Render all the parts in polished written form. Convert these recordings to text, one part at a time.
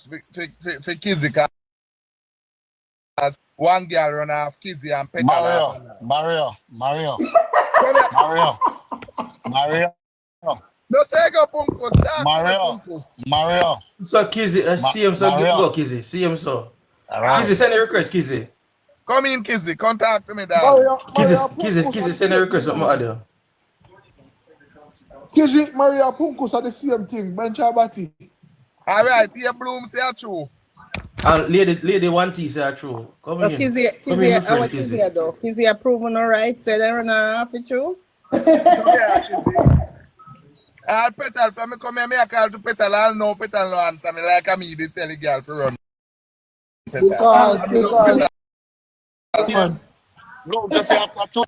for Kizzy, because one girl run off Kizzy and petal off. Mario. No say go Punkus, Mario. So Kizzy, see him so go Kizzy. See him so. Right. Kizzy, send a request, Kizzy. Come in, Kizzy. Contact me, dad. Kizzy, send a request with my audio. Kizzy, Maria Punkus are the same thing. Munchieb. All right, here Bloom say true. And lady one T say true. Come in. Kizzy, our Kizzy though. Kizzy approval no right. Say they run off it true. Yeah, Kizzy. I'll petal for me come here, I call to petal. I'll know petal no answer me like I did tell the girl to run. Because man. No, just say after two.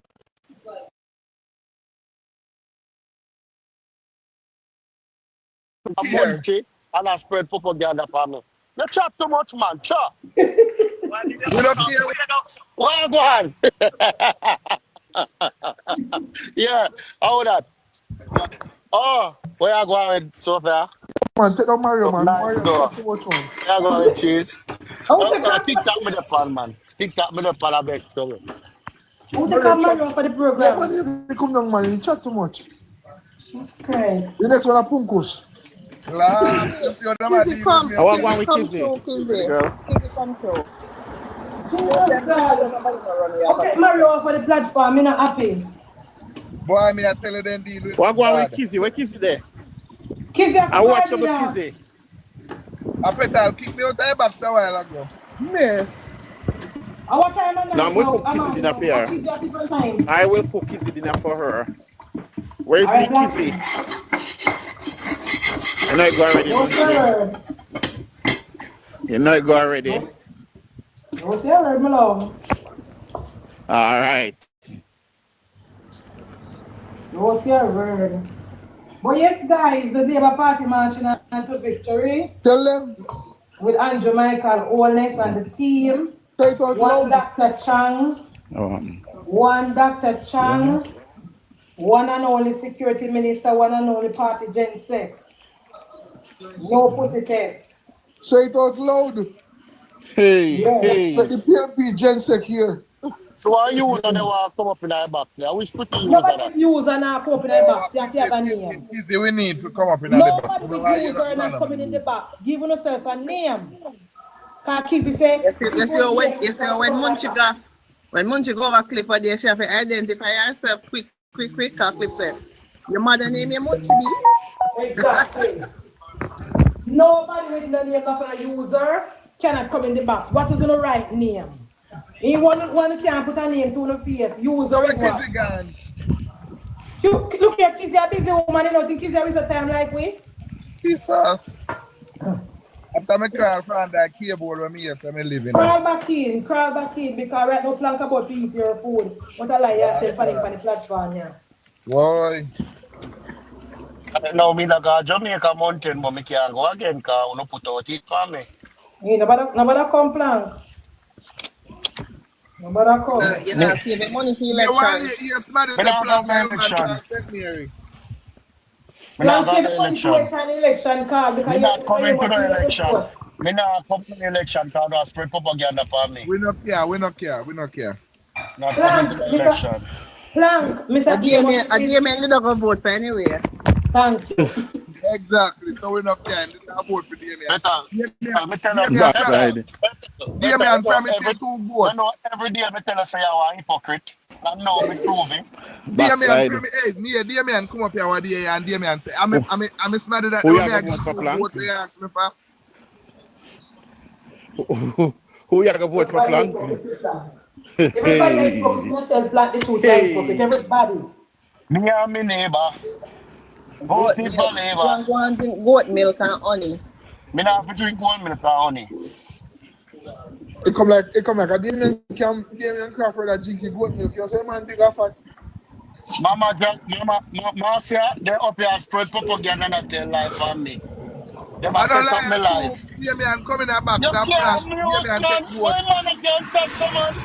Munchieb and I spread propaganda for me. You chat too much, man. Chat. You don't care. Why go on? Yeah, how that? Oh, where you going with Sophia? Man, take on Mario, man. Nice Mario, door. too much one. Where you going with Cheese? Oh, pick that with the pan, man. Pick that with the pan, I beg. Sorry. Who take on Mario for the Yeah, program? man, you come down, man. You chat too much. That's crazy. The next one are Punkus. Kizzy come. I want one with Kizzy. Kizzy. Kizzy come through. Okay, Mario for the platform. I'm not happy. Boy, me I tell you then deal with What go on with Kizzy? Where Kizzy there? Kizzy, I watch up with Kizzy. I petal kick me out of the box a while ago. Me. Our time and No, I'm going to cook Kizzy dinner for her. I will cook Kizzy dinner for her. Where's me Kizzy? You know it go already. You know it go already. What's your word, my love? All right. What's your word? But yes, guys, the Labour Party marching on to victory. Tell them. With Jamaica Holness and the team. Say it out One loud. Dr. Chang. One Dr. Chang. One and only security minister. One and only party gen sec. No pussy test. Say it out loud. Hey. Let the PMP Gensec here. So why you want to come up in our box? I wish put you Nobody user now come up in the box. You have a name. Kizzy, we need to come up in the box. Nobody user not coming in the box. Give yourself a name. Can Kizzy say? You see when Munchieb go over Clifford, you have to identify yourself quick. Cliff said, your mother name is Munchieb. Exactly. Nobody with the name of a user cannot come in the box. What is the right name? One can't put a name to the face. User. So Kizzy gone. Look here, Kizzy, a busy woman. You don't think Kizzy is a time like we? Jesus. After me crawl from that keyboard when me yes, I'm living. Crawl back in, because right now plank about to eat your food. What a lie you tell on the platform here. Boy. Now me like a Jamaica mountain, but me can't go again because I don't put out it for me. Hey, nobody come plank. Nobody come. You know, save money for election. Yes, man, it's a plan plan for election. Me not save money to wait for an election card because me not coming to the election. Me not come to the election because I spread propaganda for me. We not care. Not coming to the election. Plank, Mr. You don't go vote for anywhere. Thank you. Exactly. So we not care. We not vote for Damien. Better. Damien promise you to vote. I know every day I tell us you are a hypocrite. I know me prove it. Damien come up here one day and Damien say, I'm smart that Who you have to vote for Plank? What you ask me for? Who you have to vote for Plank? Everybody tell Plank the truth. Everybody. Me and my neighbor. Both people neighbor. Go and drink goat milk and honey. Me not have to drink 1 minute of honey. It come like a Damien Crawford that drinking goat milk. You say, man, big fat. Mama, Marcia, they up here spread propaganda and tell life on me. They must set up my life. Damien come in a box You and can't Damien take vote. My man can't take someone.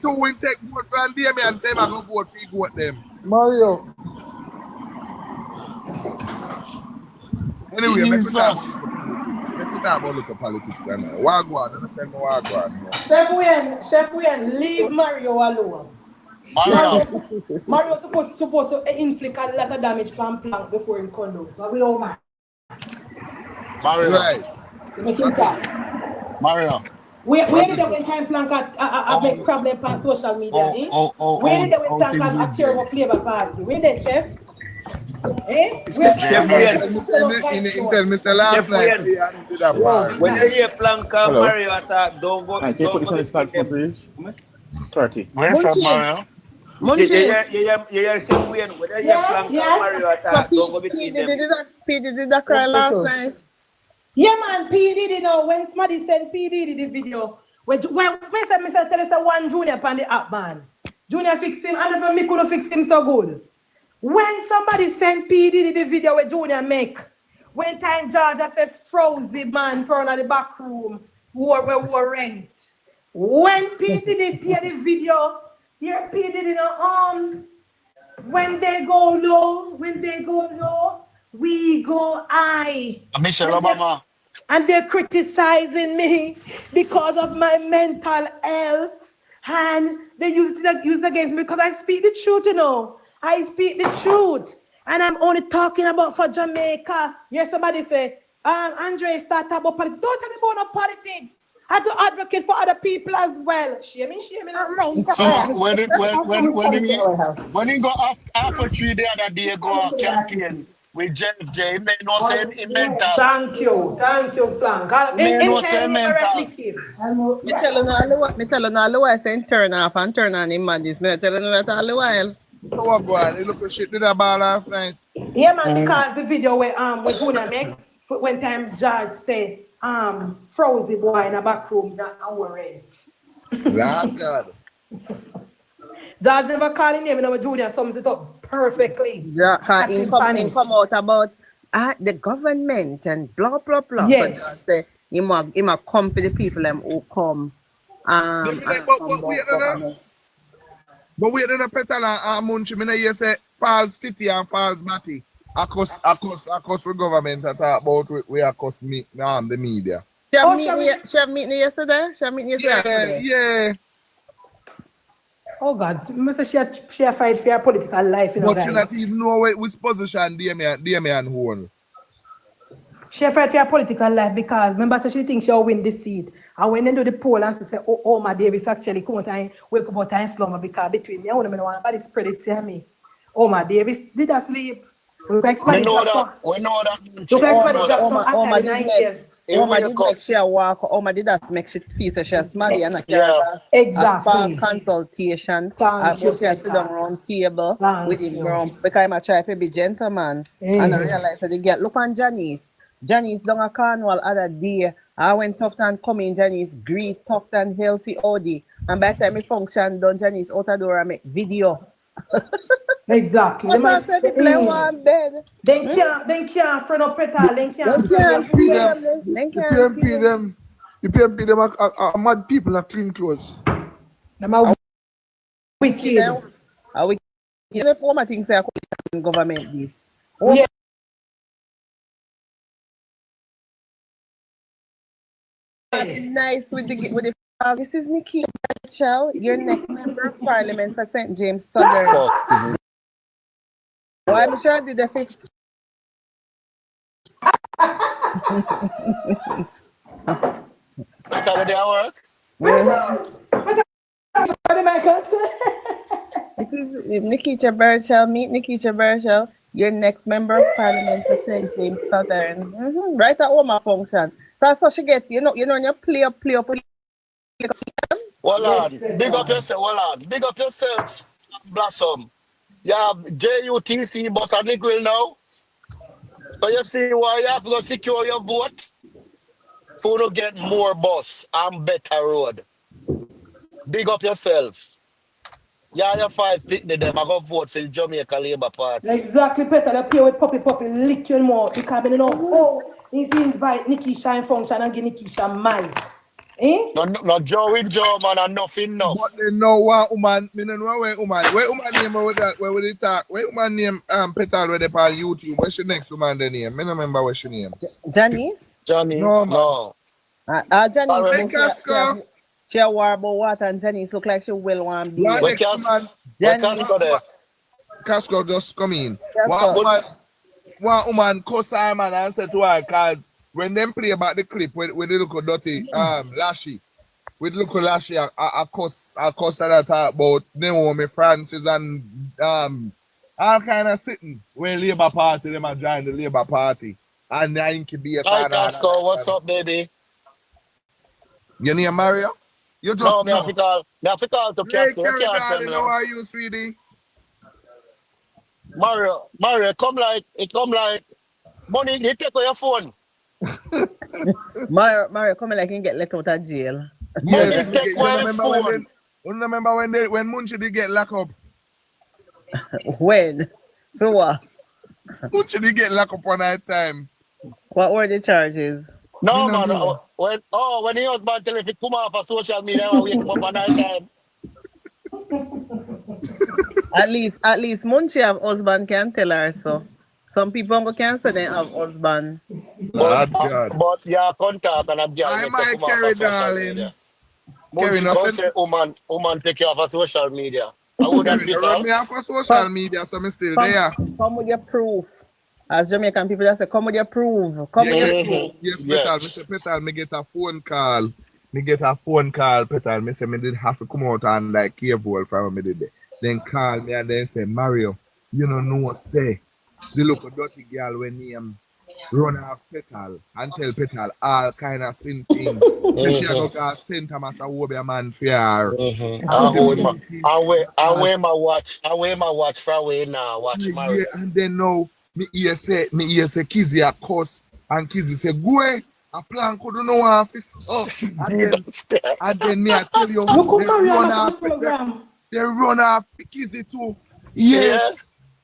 Two will take vote from Damien say I go vote for goat them. Mario. Anyway, Jesus. me talk about local politics and Wagwan, let me tell me Wagwan. Chef Wayne, leave Mario alone. Mario supposed to inflict a lot of damage from Plank before he comes out. So we don't mind. Mario. Right. Make him talk. Mario. Where did when time Plank a big problem on social media? Where did when Plank a tear up Labour Party? Where did Chef? Eh? Chef Wayne. In tell me say last night he did that part. When you hear Plank and Mario attack, don't go. Can you put this on his platform, please? 30. Where's up, Mario? Yeah, Chef Wayne. When you hear Plank and Mario attack, don't go between them. P did that cry last night. Yeah, man, P Diddy now. When somebody sent P Diddy the video, when Mr. tell us one Junior upon the app, man. Junior fix him, and if me couldn't fix him so good. When somebody sent P Diddy the video where Junior make, when time Georgia said frozy man from the back room, who rent. When P Diddy pay the video, here P Diddy no when they go low, we go high. Michelle Obama. And they're criticizing me because of my mental health. And they use against me because I speak the truth, you know. I speak the truth. And I'm only talking about for Jamaica. Yes, somebody say, Andre, start about politics. Don't tell me about no politics. I do advocate for other people as well. Shame me, not wrong. So when he go after 3 the other day, go campaign with JFJ, he may not say it mental. Thank you, Plank. May not say mental. Me tell you all the while saying turn off and turn on him madness. Me tell you that all the while. So what go on? He look at shit did that ball last night. Yeah, man, because the video where Junior make when time George said frozy boy in a back room that our rent. God. George never called him name, and Junior sums it up perfectly. Yeah, he come out about the government and blah blah blah. Yes. But say he might come for the people who come. But wait, then a petal and Munchieb, you say false titty and false batty. Across the government that talk about we across the media. She have meeting yesterday? Yeah. Oh God, she fight for her political life. You know, but she not even know which position Damian hold. She fight for her political life because remember she thinks she'll win this seat. And when they do the poll and she say, oh my Davis actually come out and wake up out and slumber because between me and one nobody spread it to me. Oh my Davis did that sleep. We know that. Oma did make she walk. Oma did that make she feel so she's smarty and exactly. A consultation. She sit down around table with him because I try to be gentleman and I realize that they get look on Janice. Janice down a carnival other day. I went tough and coming. Janice greet tough and healthy OD. And by the time I function done, Janice out the door and make video. Exactly. They play one bed. They can't front up petal. They can't see them. The PMP them are mad people in clean clothes. Them are wicked. Are we? You know what I think say government this. Yeah. Nice with the. This is Nikki Chell, your next member of parliament for St. James Southern. Why am I did the fifth? That's how they work. This is Nikki Burchell. Meet Nikki Burchell, your next member of parliament for St. James Southern. Right at home function. So she get you know you play up. Well, big up yourself. Big up yourself, Blossom. You have JUTC bus and Nickel now. So you see why you have to secure your vote for to get more bus and better road. Big up yourself. Yeah, your 5 fitness them. I go vote for the Jamaica Labour Party. Exactly, Peter. They play with puppy, lick your mouth because they know if you invite Nikki Shine function and give Nikki Shine mic. Eh? No Joe in Joe, man, and nothing enough. But they know what woman, me don't know where woman name with that, where they talk, where woman name Petal where they on YouTube, what's your next woman the name? Me don't remember what's your name. Janice? Johnny, No, man. no. Janice, Alright. Hey, Casco. she a war about what, and Janice look like she will want to be. What Where next Cas- man? where Janice, Casco there? Casco just come in. Casco. One woman cuss her man and said to her, cause when them play about the clip with the little dirty Lashy, with little Lashy, I cuss her talk about Naomi Francis and all kind of sitting where Labour Party them are join the Labour Party and the incubator. Hi, Casco. What's up, baby? You name Mario? You just No, me know. have to call to Hey, Casco. You Kerry can't tell darling, me how now. are you, sweetie? Mario, come like money. You take away your phone. Mario, come like and get let out of jail. Money Yes, take you away your remember phone. when Munchieb did get locked up? When? So what? Munchieb did get locked up one night time. What were the charges? No, Me no man. know. When the husband tell if he come off of social media, I wake him up at night time. At least Munchieb have husband can tell her so. Some people can't say they have husband. Lord God. But yeah, contact and I'm I just might come off carry of social darling. media. Carry Munchieb don't nothing. say woman take care of her social media. I would have Carry been run me off of social media, so I'm still there. Come with your proof. As Jamaican people just say, come with your proof. Come with your proof. Yes, Yes. Petal. Mr. Petal, me get a phone call. Petal. Me say me did have to come out and like cable from me did. Then call me and then say, Mario, you don't know what say. The local dirty girl when he run off Petal and tell Petal all kind of sin thing. She go to St. Thomas and Wobia man for her. I wear my watch for away now. Watch Mario. Yeah, and then now me hear say Kizzy a cuss and Kizzy say go away. A plan could no office. Oh, and then me I tell you, Look they at Mario run on off the program. they run off Kizzy too. Yes.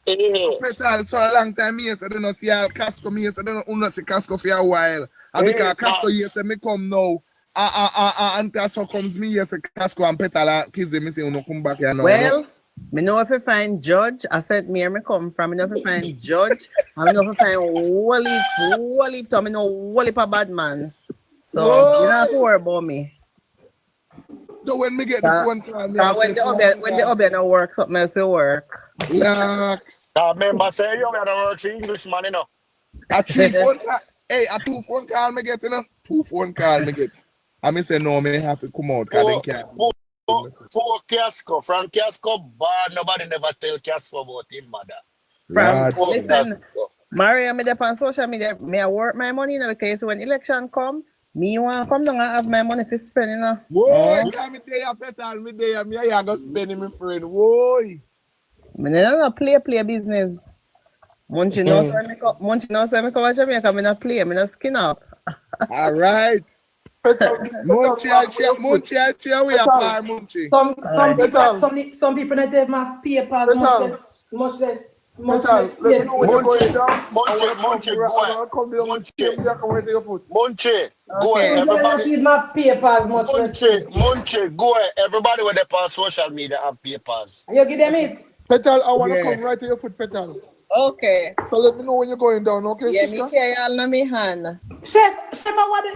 Yeah. Petal, so a long time yes, I don't know see how Casco me yes, I don't know see Casco for a while. And because Casco yes, me come now. And that's how comes me yes, Casco and Petal Kizzy me say no come back here now. Well, me know if I find judge, I said me come from, me know if I find judge, I know if I find Wally, to me know Wally a bad man. So you don't have to worry about me. So when me get the phone call, me When the oven no work, something else will work. relax. I remember saying you better work for Englishman, you know. A 3 phone call. Hey, a 2 phone call me get, you know. 2 phone call me get. I me say no, me have to come out because they can't. Poor Casco, from Casco, bad. Nobody never tell Casco about him, mother. Listen, Mario, me on social media, me I work my money, you know, because when election come, me want come down and have my money for spending. You know? Whoa, me there, Petal, me there, me I go spending my friend. Whoa. Me no play business. Munchieb knows say me come to Jamaica, me no play, me no skin up. All right. Munchieb, we are par Munchieb. Some people that have my papers much less. Munchieb, go ahead. Everybody. My papers much less. Munchieb, go ahead. Everybody with their social media have papers. You give them it. Petal, I want to come right to your foot, Petal. Okay. So let me know when you're going down, okay, Yeah, sister? me carry all on me hand. Chef, what do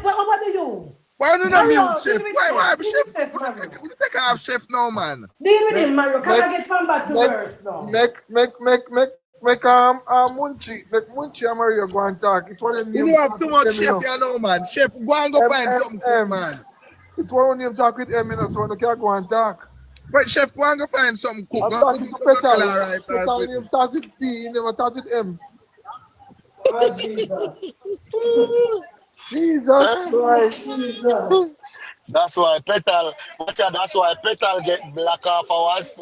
you? Why don't you mute chef? Deal with Why him. chef? Deal with him, We take off chef now, man. Deal with him, Mario. Can I get come back to work now? Make Munchieb and Mario go and talk. It's one of them. You don't have too much chef here now, man. Chef, go and go find something cook, man. It's one of them talk with him, so you can't go and talk. But chef, go and go find something cook. I'm Go talking cook to some Petal. color rice or Petal something. name starts with P, he never starts with M. Oh, Jesus. Jesus Christ. That's why Petal get black off hours.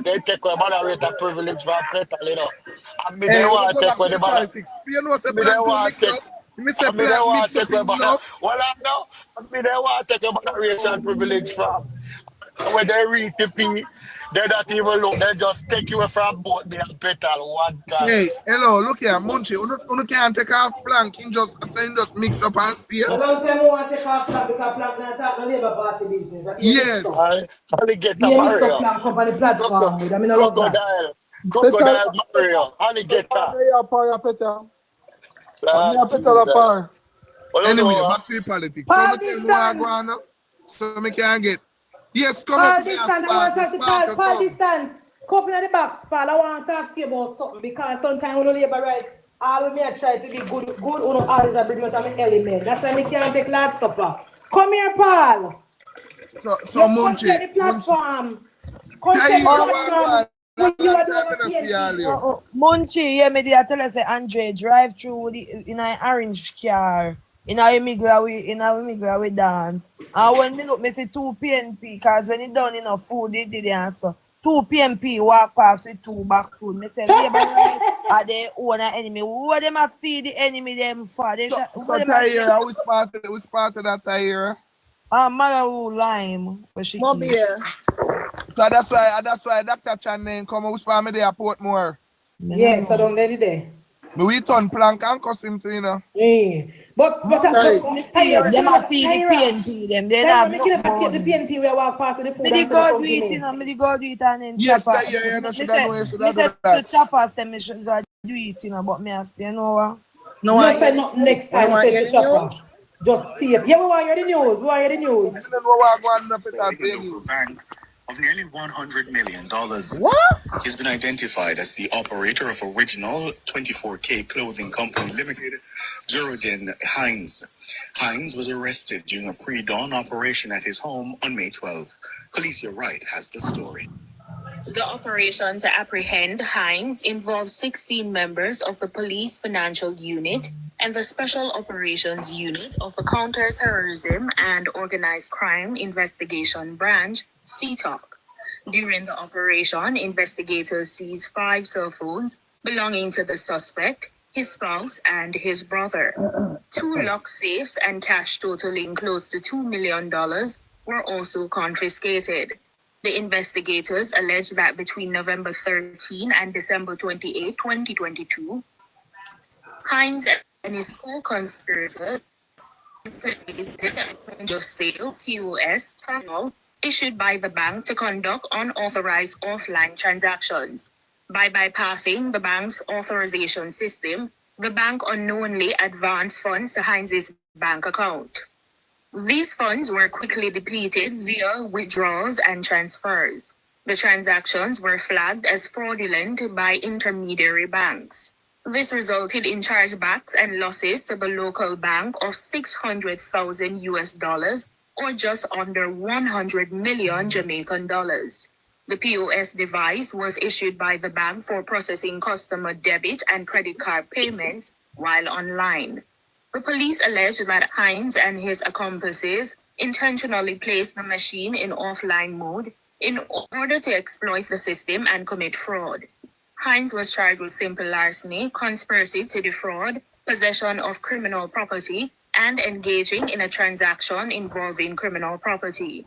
They take away moderator privilege from Petal, you know. And me Hey, they we want go to back take away to the politics. You know, say Me they plant to want mix to up. Me say me they plant want mix to up take away enough. well, I know. Me they want to take away moderation privilege from. When they read the P, they don't even look. They just take you from both me and Petal one time. Hey, hello, look here, Munchieb. You can't take off plank. You just mix up and stay. I don't tell me what to take off plan because plan not talk no Labour Party business. Yes. I only get a Yeah, mix up Mario. plan come on the platform with. I mean, I love that. Crocodile Mario. Only get Petal, that. they are par, Petal. Ah, Petal are par. Anyway, back to the politics. So I tell you what I go on now. So I can get. Yes, come up to say a I want to talk to spark. Paul distance. Couple in the box, Paul. I want to talk to you about something because sometimes when you labor right, all of me I try to be good on always a bring out of my element. That's why I can't take lots of supper. Come here, Paul. So Munchieb. The platform. Come to the platform. Munchieb, yeah, me dey tell us say Andre drive through in an orange car. In a immigrant we dance. And when me look, me see 2 PNP, because when he done enough food, they did the answer. 2 PNP walk past with 2 back food. Me say, labor right, are they own an enemy? What them a feed the enemy them for? They so Tyra, we started that Tyra. Malawu Lime, where she Moby. So that's why Dr. Chan name come and whisper me there Portmore. Yes, I don't let it there. Me we turn plank and cuss him too, you know. Yeah. But them a feed the PNP them. They have no the PNP we walk past with the food. Me go do it, you know. Me go do it and then yes, chopper. Yeah, no, should have known. Me said to chopper say me should go do it, you know. But me I say, you know what? No, I said not next time. Say to chopper. Just see it. Yeah, we want to hear the news. We want to hear the news. Bank of nearly $100 million. What? He's been identified as the operator of original 24K clothing company limited, Geraldine Hines. Hines was arrested during a pre-dawn operation at his home on May 12. Khaleesi Wright has the story. The operation to apprehend Hines involved 16 members of the Police Financial Unit and the Special Operations Unit of the Counter-Terrorism and Organized Crime Investigation Branch, CTOC. During the operation, investigators seized 5 cell phones belonging to the suspect, his spouse, and his brother. 2 lock safes and cash totaling close to $2 million were also confiscated. The investigators alleged that between November 13 and December 28, 2022, Hines and his co-conspirators manipulated a range of sale POS terminal issued by the bank to conduct unauthorized offline transactions. By bypassing the bank's authorization system, the bank unknowingly advanced funds to Hines's bank account. These funds were quickly depleted via withdrawals and transfers. The transactions were flagged as fraudulent by intermediary banks. This resulted in chargebacks and losses to the local bank of $600,000 or just under 100 million Jamaican dollars. The POS device was issued by the bank for processing customer debit and credit card payments while online. The police alleged that Hines and his accomplices intentionally placed the machine in offline mode in order to exploit the system and commit fraud. Hines was charged with simple larceny, conspiracy to defraud, possession of criminal property, and engaging in a transaction involving criminal property.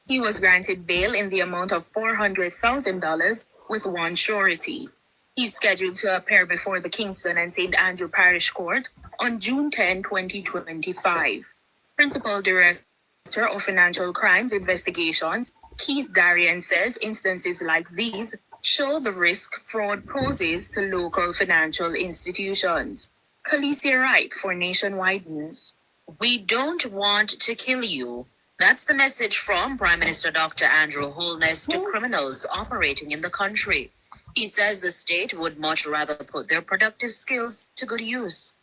He was granted bail in the amount of $400,000 with 1 surety. He's scheduled to appear before the Kingston and St. Andrew Parish Court on June 10, 2025. Principal Director of Financial Crimes Investigations, Keith Darian, says instances like these show the risk fraud poses to local financial institutions. Khaleesi Wright for Nationwide News. We don't want to kill you. That's the message from Prime Minister Dr. Andrew Holness to criminals operating in the country. He says the state would much rather put their productive skills to good use.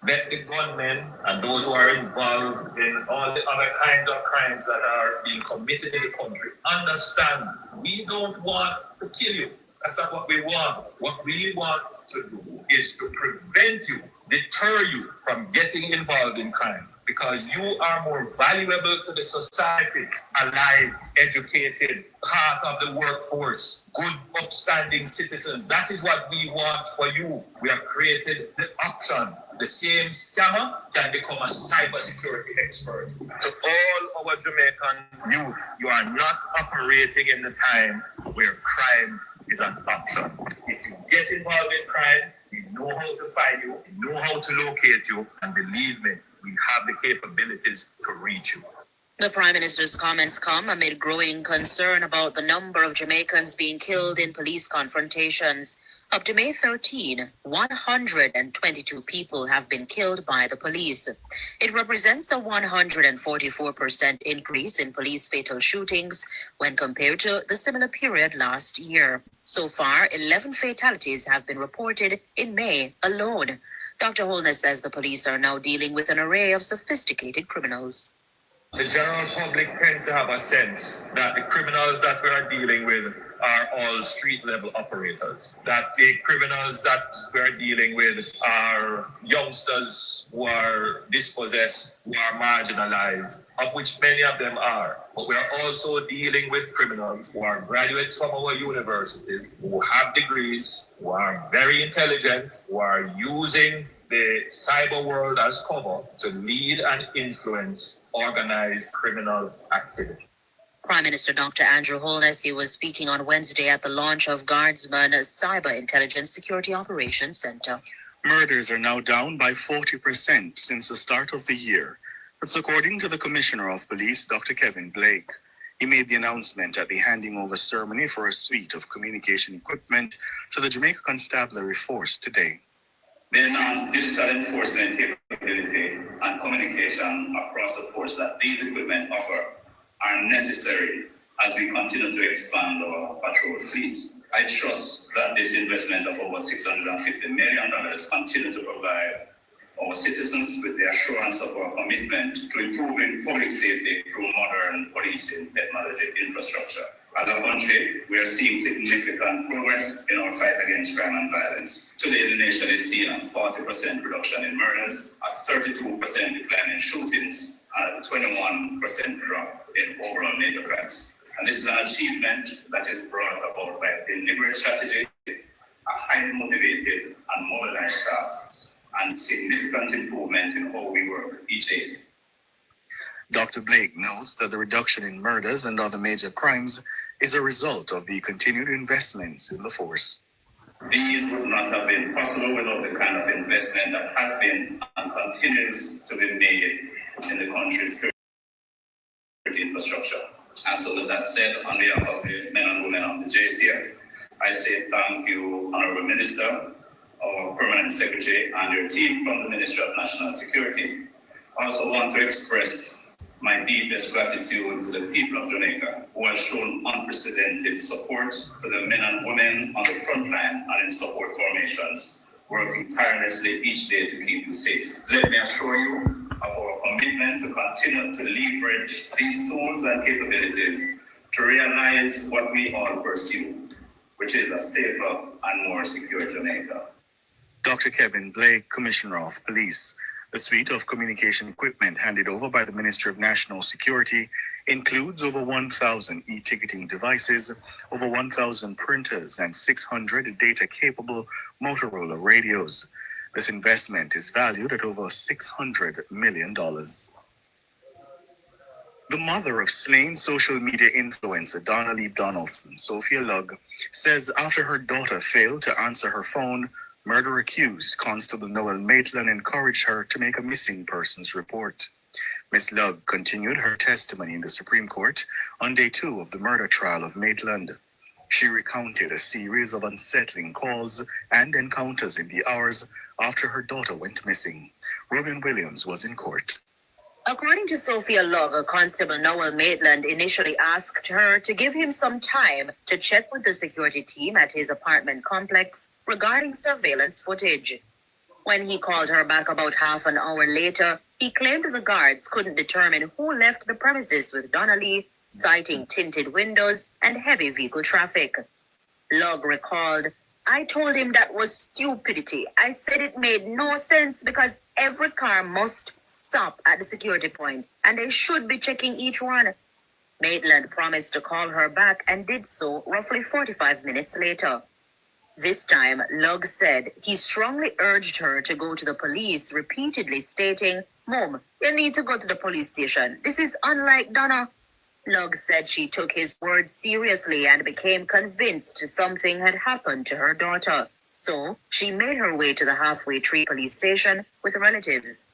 Let the gunmen and those who are involved in all the other kinds of crimes that are being committed in the country understand we don't want to kill you. That's not what we want. What we want to do is to prevent you, deter you from getting involved in crime, because you are more valuable to the society, alive, educated, part of the workforce, good, upstanding citizens. That is what we want for you. We have created the option. The same scammer can become a cybersecurity expert. To all our Jamaican youth, you are not operating in the time where crime is an option. If you get involved in crime, we know how to find you, we know how to locate you, and believe me, we have the capabilities to reach you. The Prime Minister's comments come amid growing concern about the number of Jamaicans being killed in police confrontations. Up to May 13, 122 people have been killed by the police. It represents a 144% increase in police fatal shootings when compared to the similar period last year. So far, 11 fatalities have been reported in May alone. Dr. Holness says the police are now dealing with an array of sophisticated criminals. The general public tends to have a sense that the criminals that we are dealing with are all street level operators. That the criminals that we are dealing with are youngsters who are dispossessed, who are marginalized, of which many of them are. But we are also dealing with criminals who are graduates from our universities, who have degrees, who are very intelligent, who are using the cyber world as cover to lead and influence organized criminal activity. Prime Minister Dr. Andrew Holness was speaking on Wednesday at the launch of Guardsman's Cyber Intelligence Security Operations Center. Murders are now down by 40% since the start of the year. That's according to the Commissioner of Police, Dr. Kevin Blake. He made the announcement at the handing over ceremony for a suite of communication equipment to the Jamaica Constabulary Force today. The enhanced digital enforcement capability and communication across the force that these equipment offer are necessary as we continue to expand our patrol fleets. I trust that this investment of over $650 million continue to provide our citizens with the assurance of our commitment to improving public safety through modern policing technology infrastructure. As a country, we are seeing significant progress in our fight against crime and violence. Today, the nation is seeing a 40% reduction in murders, a 32% decline in shootings, and a 21% drop in overall major crimes. And this is an achievement that is brought about by a deliberate strategy, a highly motivated and mobilized staff, and significant improvement in how we work each day. Dr. Blake notes that the reduction in murders and other major crimes is a result of the continued investments in the force. These would not have been possible without the kind of investment that has been and continues to be made in the country's security infrastructure. And so with that said, on behalf of the men and women of the JCF, I say thank you, Honorable Minister, our Permanent Secretary, and your team from the Ministry of National Security. I also want to express my deepest gratitude to the people of Jamaica who have shown unprecedented support to the men and women on the front line and in support formations, working tirelessly each day to keep you safe. Let me assure you of our commitment to continue to leverage these tools and capabilities to realize what we all pursue, which is a safer and more secure Jamaica. Dr. Kevin Blake, Commissioner of Police. The suite of communication equipment handed over by the Ministry of National Security includes over 1,000 e-ticketing devices, over 1,000 printers, and 600 data-capable Motorola radios. This investment is valued at over $600 million. The mother of slain social media influencer Donnelly Donaldson, Sophia Lugg, says after her daughter failed to answer her phone, murder-accused Constable Noel Maitland encouraged her to make a missing persons report. Ms. Lugg continued her testimony in the Supreme Court on day 2 of the murder trial of Maitland. She recounted a series of unsettling calls and encounters in the hours after her daughter went missing. Robin Williams was in court. According to Sophia Lugg, Constable Noel Maitland initially asked her to give him some time to check with the security team at his apartment complex regarding surveillance footage. When he called her back about half an hour later, he claimed the guards couldn't determine who left the premises with Donnelly, citing tinted windows and heavy vehicle traffic. Lugg recalled, "I told him that was stupidity. I said it made no sense because every car must stop at the security point and they should be checking each one." Maitland promised to call her back and did so roughly 45 minutes later. This time, Lugg said he strongly urged her to go to the police, repeatedly stating, "Mom, you need to go to the police station. This is unlike Donna." Lugg said she took his words seriously and became convinced something had happened to her daughter. So she made her way to the Halfway Tree police station with relatives.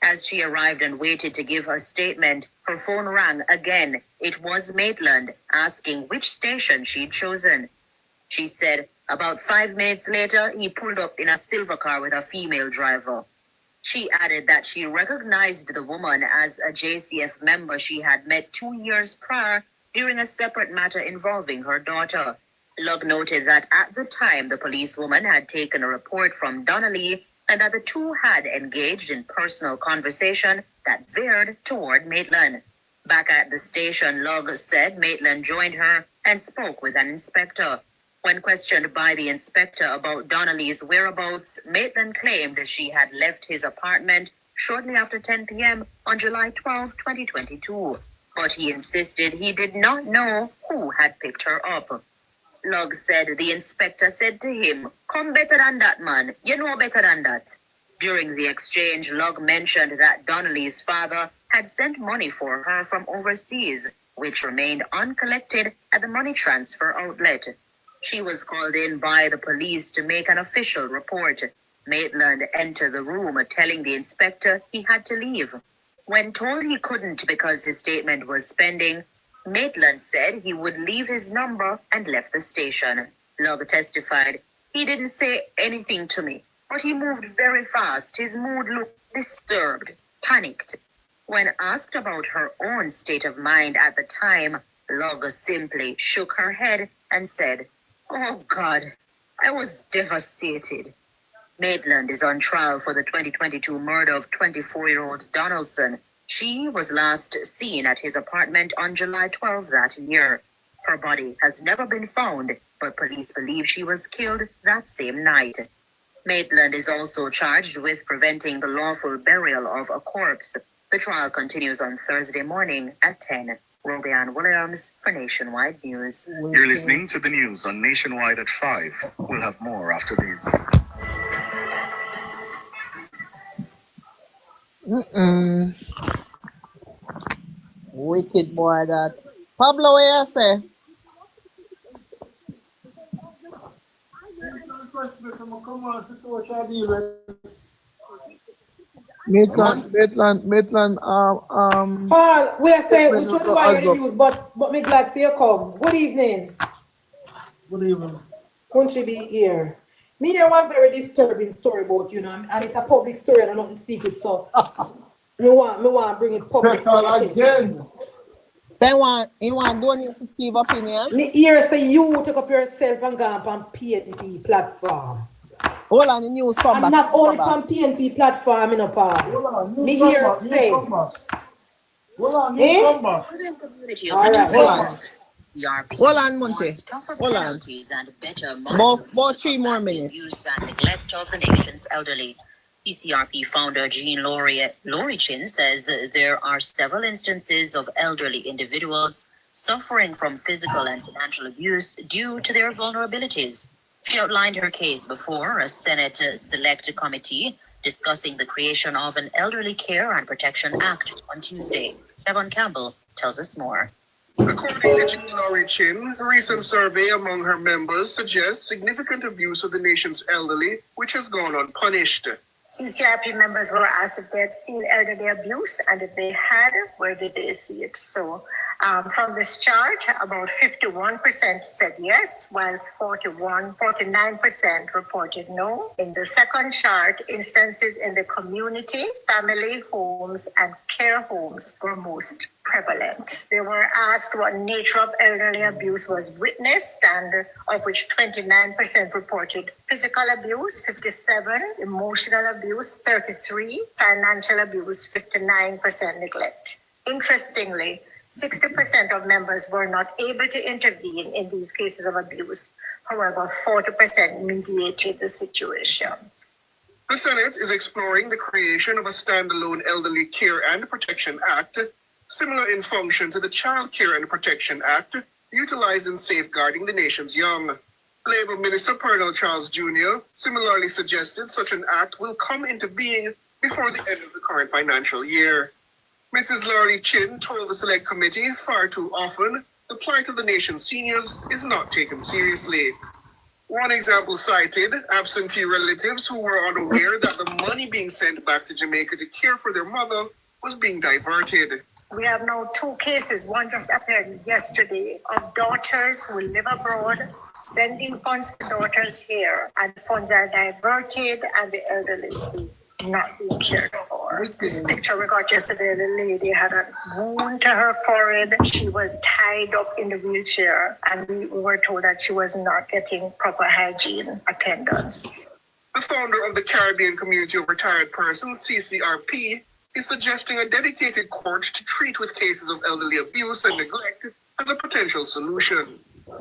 As she arrived and waited to give her statement, her phone rang again. It was Maitland asking which station she'd chosen. She said, About 5 minutes later, he pulled up in a silver car with a female driver. She added that she recognized the woman as a JCF member she had met 2 years prior during a separate matter involving her daughter. Lug noted that at the time, the policewoman had taken a report from Donnelly and that the two had engaged in personal conversation that veered toward Maitland. Back at the station, Lug said Maitland joined her and spoke with an inspector. When questioned by the inspector about Donnelly's whereabouts, Maitland claimed she had left his apartment shortly after 10 p.m. on July 12, 2022, but he insisted he did not know who had picked her up. Lug said the inspector said to him, "Come better than that, man. You know better than that." During the exchange, Lug mentioned that Donnelly's father had sent money for her from overseas, which remained uncollected at the money transfer outlet. She was called in by the police to make an official report. Maitland entered the room telling the inspector he had to leave. When told he couldn't because his statement was pending, Maitland said he would leave his number and left the station. Lug testified, "He didn't say anything to me, but he moved very fast. His mood looked disturbed, panicked." When asked about her own state of mind at the time, Lug simply shook her head and said, "Oh God, I was devastated." Maitland is on trial for the 2022 murder of 24-year-old Donaldson. She was last seen at his apartment on July 12 that year. Her body has never been found, but police believe she was killed that same night. Maitland is also charged with preventing the lawful burial of a corpse. The trial continues on Thursday morning at 10. Robian Williams for Nationwide News. You're listening to the news on Nationwide at 5. We'll have more after these. Wicked boy that. Pablo, what you say? Maitland, Paul, we are saying we should buy the news, but me glad to see you come. Good evening. Good evening. Munchieb be here. Me hear one very disturbing story about you know, and it's a public story and nothing secret, so me want to bring it public. Again. You want donate to Steve opinion? Me hear say you take up yourself and go on PNP platform. Hold on, the news come back. And not only on PNP platform, you know, Paul. Me hear say. Hold on, news come back. All right, hold on. Hold on, Munchieb. Hold on. About 3 more minutes. Abuse and neglect of the nation's elderly. CCRP founder Jean Laurie Chin says there are several instances of elderly individuals suffering from physical and financial abuse due to their vulnerabilities. She outlined her case before a Senate Select Committee discussing the creation of an Elderly Care and Protection Act on Tuesday. Devon Campbell tells us more. According to Jean Laurie Chin, a recent survey among her members suggests significant abuse of the nation's elderly, which has gone unpunished. CCRP members were asked if they had seen elderly abuse, and if they had, where did they see it? So from this chart, about 51% said yes, while 49% reported no. In the second chart, instances in the community, family homes, and care homes were most prevalent. They were asked what nature of elderly abuse was witnessed, and of which 29% reported physical abuse, 57%, emotional abuse, 33%, financial abuse, 59% neglect. Interestingly, 60% of members were not able to intervene in these cases of abuse. However, 40% mediated the situation. The Senate is exploring the creation of a standalone Elderly Care and Protection Act, similar in function to the Child Care and Protection Act, utilized in safeguarding the nation's young. Labour Minister Pernell Charles Jr. similarly suggested such an act will come into being before the end of the current financial year. Mrs. Laurie Chin told the Select Committee far too often the plight of the nation's seniors is not taken seriously. One example cited, absentee relatives who were unaware that the money being sent back to Jamaica to care for their mother was being diverted. We have now 2 cases. One just appeared yesterday of daughters who live abroad sending funds to daughters here, and funds are diverted, and the elderly is not being cared for. This picture we got yesterday, the lady had a wound to her forehead. She was tied up in the wheelchair, and we were told that she was not getting proper hygiene attendance. The founder of the Caribbean Community of Retired Persons, CCRP, is suggesting a dedicated court to treat with cases of elderly abuse and neglect as a potential solution.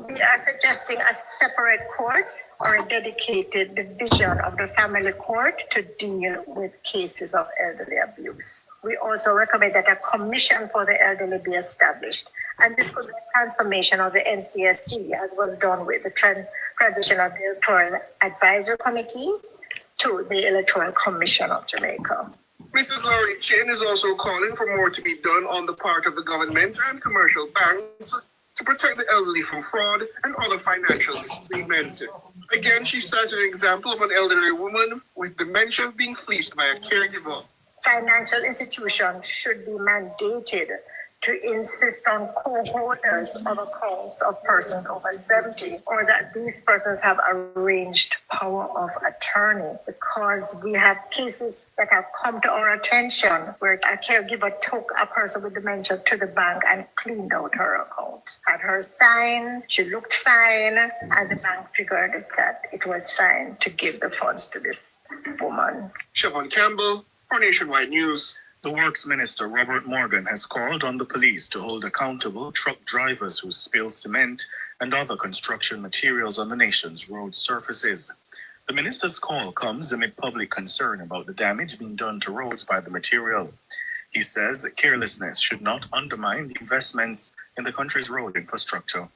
We are suggesting a separate court or a dedicated division of the family court to deal with cases of elderly abuse. We also recommend that a commission for the elderly be established. And this could be a transformation of the NCSC, as was done with the transition of the Electoral Advisory Committee to the Electoral Commission of Jamaica. Mrs. Laurie Chin is also calling for more to be done on the part of the government and commercial banks to protect the elderly from fraud and other financial mistreatment. Again, she cited an example of an elderly woman with dementia being fleeced by a caregiver. Financial institutions should be mandated to insist on co-holders of accounts of persons over 70, or that these persons have arranged power of attorney, because we have cases that have come to our attention where a caregiver took a person with dementia to the bank and cleaned out her account. Had her sign, she looked fine, and the bank figured that it was fine to give the funds to this woman. Siobhan Campbell for Nationwide News. The Works Minister, Robert Morgan, has called on the police to hold accountable truck drivers who spill cement and other construction materials on the nation's road surfaces. The minister's call comes amid public concern about the damage being done to roads by the material. He says carelessness should not undermine the investments in the country's road infrastructure.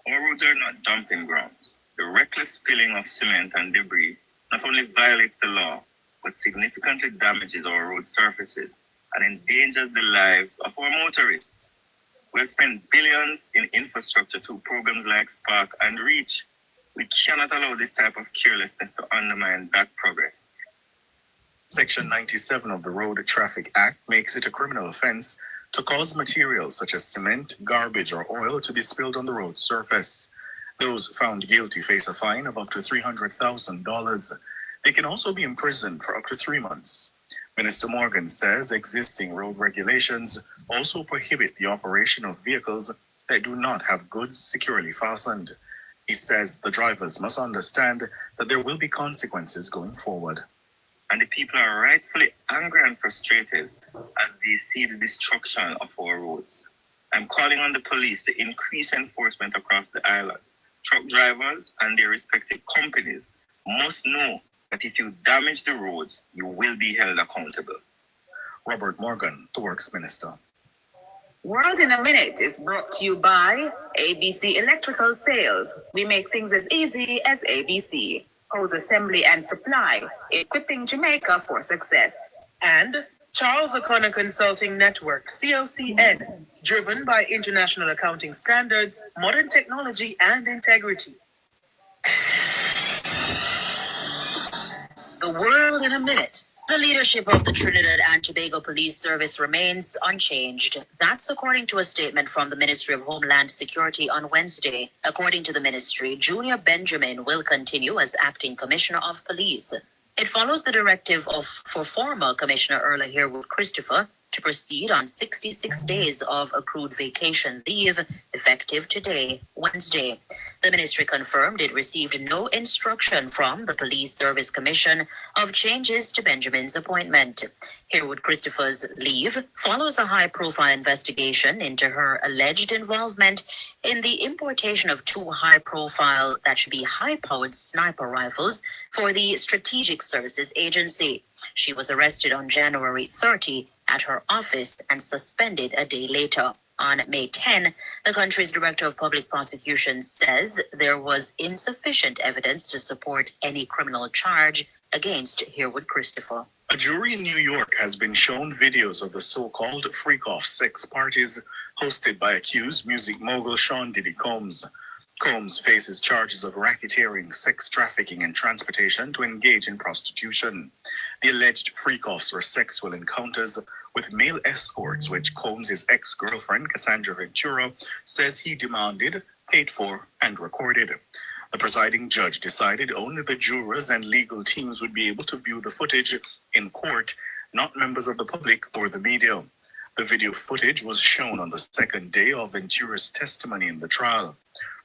Our roads are not dumping grounds. The reckless spilling of cement and debris not only violates the law, but significantly damages our road surfaces and endangers the lives of our motorists. We have spent billions in infrastructure through programs like Spark and Reach. We cannot allow this type of carelessness to undermine that progress. Section 97 of the Road Traffic Act makes it a criminal offense to cause materials such as cement, garbage, or oil to be spilled on the road surface. Those found guilty face a fine of up to $300,000. They can also be imprisoned for up to 3 months. Minister Morgan says existing road regulations also prohibit the operation of vehicles that do not have goods securely fastened. He says the drivers must understand that there will be consequences going forward. And the people are rightfully angry and frustrated as they see the destruction of our roads. I'm calling on the police to increase enforcement across the island. Truck drivers and their respective companies must know that if you damage the roads, you will be held accountable. Robert Morgan, the Works Minister. World in a Minute is brought to you by ABC Electrical Sales. We make things as easy as ABC. Hose assembly and supply, equipping Jamaica for success. And Charles O'Connor Consulting Network, COCN, driven by international accounting standards, modern technology, and integrity. The world in a minute. The leadership of the Trinidad and Tobago Police Service remains unchanged. That's according to a statement from the Ministry of Homeland Security on Wednesday. According to the ministry, Junior Benjamin will continue as acting commissioner of police. It follows the directive for former Commissioner Erla Herwood Christopher to proceed on 66 days of accrued vacation leave, effective today, Wednesday. The ministry confirmed it received no instruction from the Police Service Commission of changes to Benjamin's appointment. Herwood Christopher's leave follows a high-profile investigation into her alleged involvement in the importation of 2 high-profile, that should be high-powered sniper rifles for the Strategic Services Agency. She was arrested on January 30 at her office and suspended a day later. On May 10, the country's Director of Public Prosecutions says there was insufficient evidence to support any criminal charge against Herwood Christopher. A jury in New York has been shown videos of the so-called freak-off sex parties hosted by accused music mogul Sean Diddy Combs. Combs faces charges of racketeering, sex trafficking, and transportation to engage in prostitution. The alleged freak-offs were sexual encounters with male escorts, which Combs' ex-girlfriend, Cassandra Ventura, says he demanded paid for, and recorded. The presiding judge decided only the jurors and legal teams would be able to view the footage in court, not members of the public or the media. The video footage was shown on the second day of Ventura's testimony in the trial.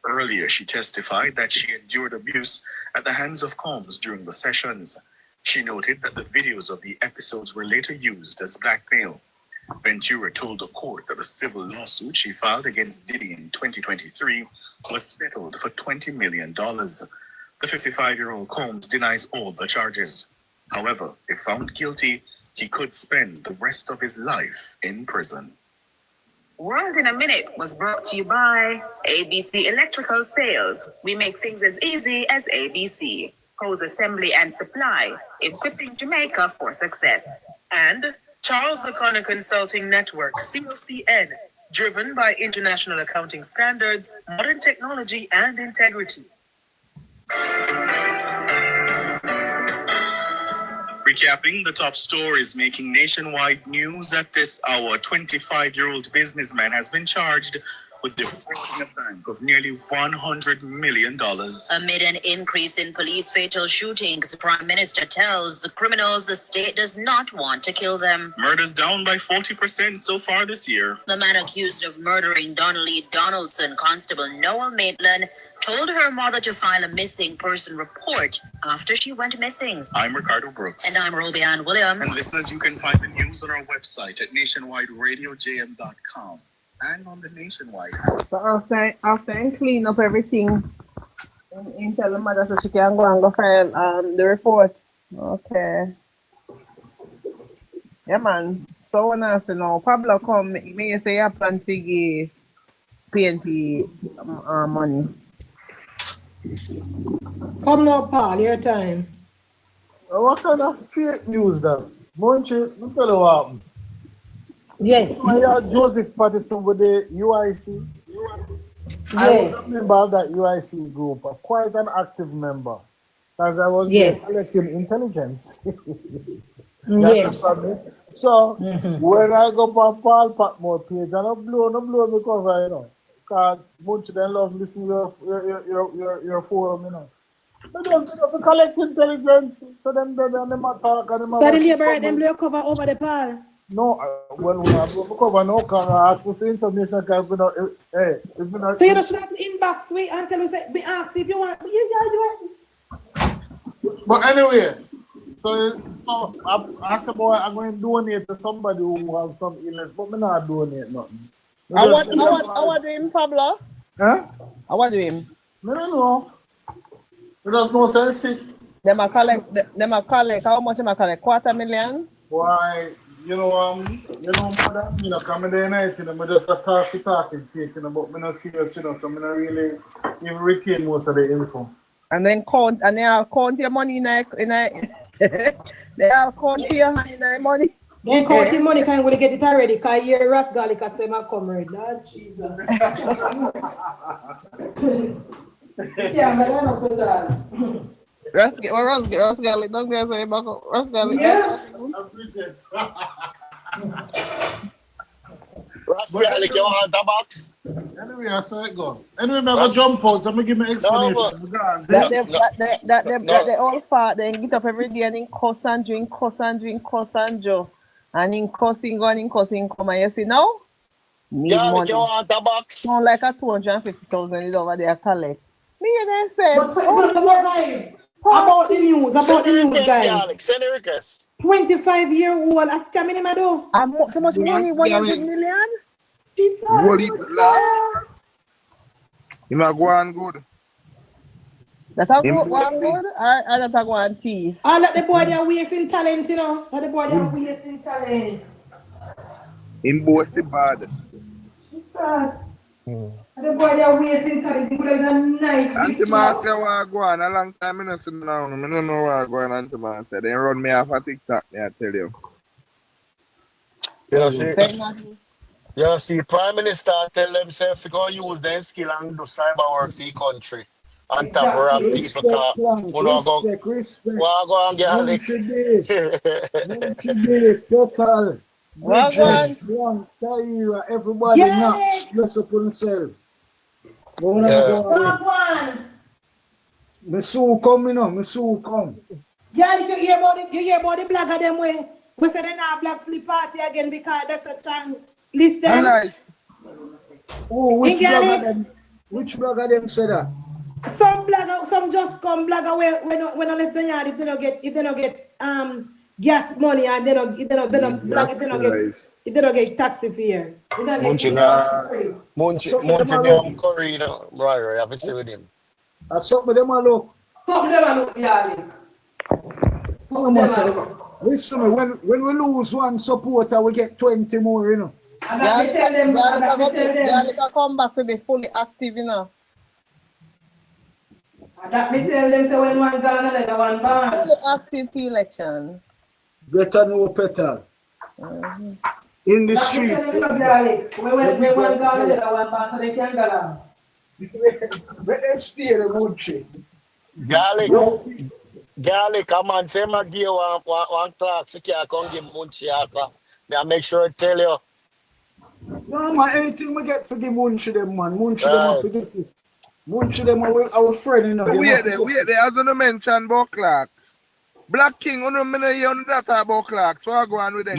Earlier, she testified that she endured abuse at the hands of Combs during the sessions. She noted that the videos of the episodes were later used as blackmail. Ventura told the court that the civil lawsuit she filed against Diddy in 2023 was settled for $20 million. The 55-year-old Combs denies all the charges. However, if found guilty, he could spend the rest of his life in prison. World in a Minute was brought to you by ABC Electrical Sales. We make things as easy as ABC. Hose assembly and supply, equipping Jamaica for success. And Charles O'Connor Consulting Network, COCN, driven by international accounting standards, modern technology, and integrity. Recapping the top stories making nationwide news at this hour, 25-year-old businessman has been charged with defrauding a bank of nearly $100 million. Amid an increase in police fatal shootings, Prime Minister tells the criminals the state does not want to kill them. Murders down by 40% so far this year. The man accused of murdering Donnelly Donaldson, Constable Noel Maitland, told her mother to file a missing person report after she went missing. I'm Ricardo Brooks. And I'm Roby Ann Williams. And listeners, you can find the news on our website at nationwideradiojm.com. And on the Nationwide app. So after I clean up everything, and tell the mother so she can go and go file the report. Okay. Yeah, man. So nice to know. Pablo come, me say you plan to give PNP money. Come now, Paul, your time. What kind of fake news that? Munchieb, let me tell you what happened. Yes. I had Joseph Patterson with the UIC. I was a member of that UIC group, quite an active member, because I was collecting intelligence. Yes. So when I go on Paul Patmore page, I don't blow me cover, you know, because Munchieb then love listening to your forum, you know. They just get to collect intelligence, so them talk and them. So the neighbor them blow cover over the Paul. No, when we have cover no can ask for information because we not hey if we not. So you just not inbox we until we say we ask if you want. But anyway, so I said, boy, I'm going to donate to somebody who have some illness, but me not donate nothing. I want him, Pablo. Huh? I want him. No. It does no sense. Them a collect. How much them a collect? $250,000. Why? You know, mother, you know, come in there night, you know, I just talking sake, you know, but me not serious, you know, so me not really even retain most of the info. And then count, and they all count your money in a they all count your money. They count the money, can we get it already? Because you're Rasgali, because I'm a comrade, Lord Jesus. Yeah, but I don't put that. Rasgali, don't go say back up. Rasgali. Rasgali, you want the box? Anyway, I saw it go. Anyway, I'm going to jump out. I'm going to give me an explanation. That they all fat, they get up every day and in cuss and drink, Joe. And in cussing, go and in cussing, come and you see now? Need money. You want the box? Sound like a 250,000 is over there collect. Me then say, about the news, guys. Send a request. 25-year-old, as coming in my door. So much money, 100 million? Jesus. You know, go on good. That a go on good, or that a go on thief? All that the boy they are wasting talent, you know. That the boy they are wasting talent. In bossy bad. Jesus. The boy they are wasting talent. The boy is a nice. Auntie Marcia want to go on a long time. I don't see now. I don't know where I go on, Auntie Marcia. They run me off a TikTok, I tell you. You see, Prime Minister tell themselves to go use their skill and do cyber work for the country. On top of people talk. Respect. Go and get Munchieb, total. Bridget, Taira, everybody not bless up on themselves. One. Me soon come, you know. Me soon come. Yeah, you hear about the blogger them way. We said they not black flip party again because Dr. Chang list them. Nice. Oh, which blogger them say that? Some blogger, some just come blogger when I left the yard if they don't get gas money and they don't get taxi fare. Munchieb, curry, right, I've been sitting with him. Some of them are look. Yeah. Listen, when we lose one supporter, we get 20 more, you know. Yeah, they can come back to be fully active, you know. That me tell them, so when one gone, another one born. Fully active election. Better no petal. In the street. When one gone, another one born, so they can't go down. Let them stay the Munchieb. Garlic, come on, say my gear one clock, so you can't give Munchieb after. I make sure I tell you. No, man, anything we get for the Munchieb them, man. Munchieb them, I forget it. Munchieb them, our friend, you know. Wait there, as you mentioned about clocks. Black King, on that about clocks, so I go on with them.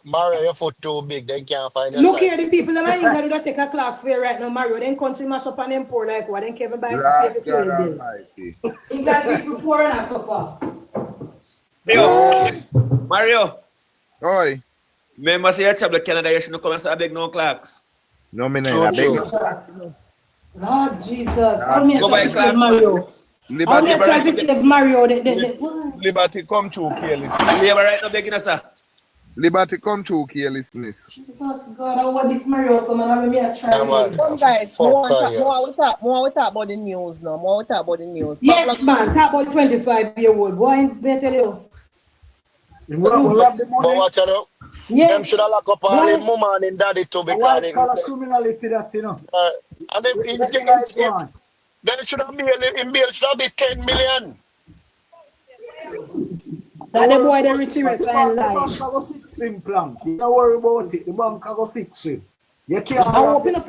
Mario, your foot too big, they can't find your Look size. here, the people in England don't take a class fair right now, Mario. Then country mash up and them poor like what? Then Kevin buy every bill. England people poor and so far. Mario. Oi. Remember say you travel to Canada, you shouldn't come and say I beg no clocks. No, me I beg you. Lord Jesus. How me try to save Mario? How me try to save Mario? Liberty come to carelessness. Labor right now begging us, sir. Liberty come to carelessness. God, I want this Mario, so man, I'm going to try. Some guys, more we talk about the news now. More we talk about the news. Yes, man. Talk about 25-year-old. Boy, I tell you. But watch out. Yes. Them should have lock up all the mama and daddy too because they criminality that, you know. And they should have bail should have be 10 million. That the boy the richie rest and lie. The bank will fix him, Plank. You don't worry about it. The bank will fix him. You can't open up.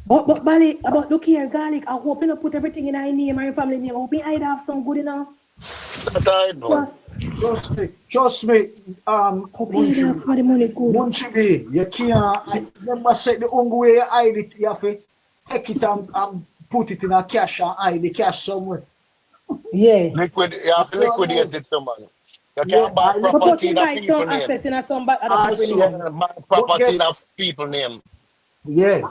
But Bali, look here, Garlic. I hope you put everything in our name and your family name. I hope I'd have some good enough. Trust me, Munchieb, you can't. Remember, say the only way you hide it, you have to take it and put it in a cash and hide the cash somewhere. Yeah. You have to liquidate it, man. You can't buy property in a people name. Buy property in a people name. Yeah.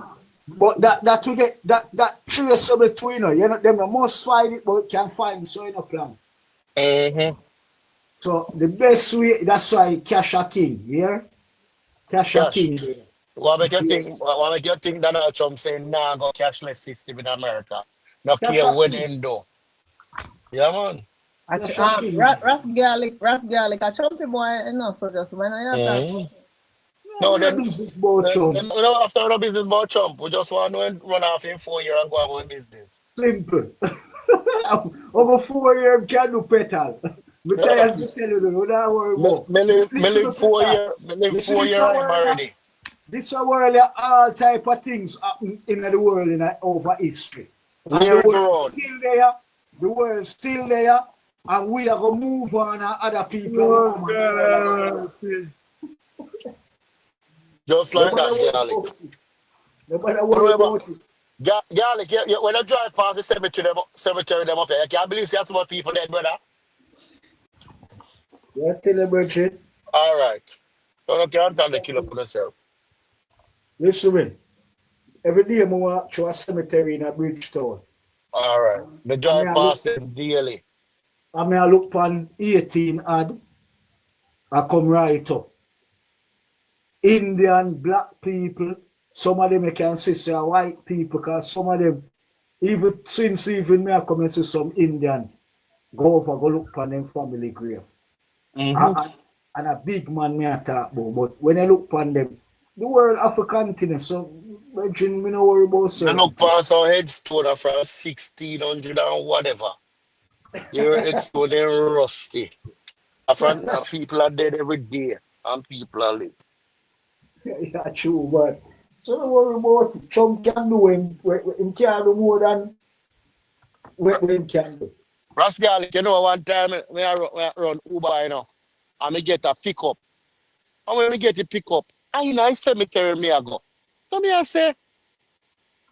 But that to get that traceable between you know, them must find it, but you can find so in a plan. So the best way, that's why cash a king, yeah? Cash a king there. What make you think Donald Trump saying nah go cashless system in America? No care what they do. Yeah, man. Ras Garlic, a Trumpy boy, you know, so just when I no, business about Trump. After the business about Trump, we just want to run off in 4 years and go about business. Simple. Over 4 years, can do petal. Me tired to tell you, don't worry about. Me live 4 years already. This is where all type of things happen in the world over history. And the world still there. The world still there, and we are going to move on and other people. Just like that, Garlic. Nobody worry about it. Garlic, when I drive past the cemetery them up here, I can't believe that's about people dead, brother. Yeah, tell you, Bridget. All right. You can't tell the killer for yourself. Listen, man. Every day I walk to a cemetery in a Bridgetown. All right. The drive past them daily. I mean, I look on 18 ad. I come right up. Indian, black people, some of them I can say are white people, because some of them, even me I come and see some Indian, go look upon them family grave. And a big man me I talk about, but when I look upon them, the world have a continent, so virgin, me no worry about so. I look past our headstone from 1600 and whatever. Your headstone they rusty. People are dead every day and people are live. Yeah, true, but So don't worry about it. Trump can do him can do more than what him can do. Rascal, you know, one time when I run Uber, you know, and me get a pickup. And when me get the pickup, I in a cemetery me I go. So me I say,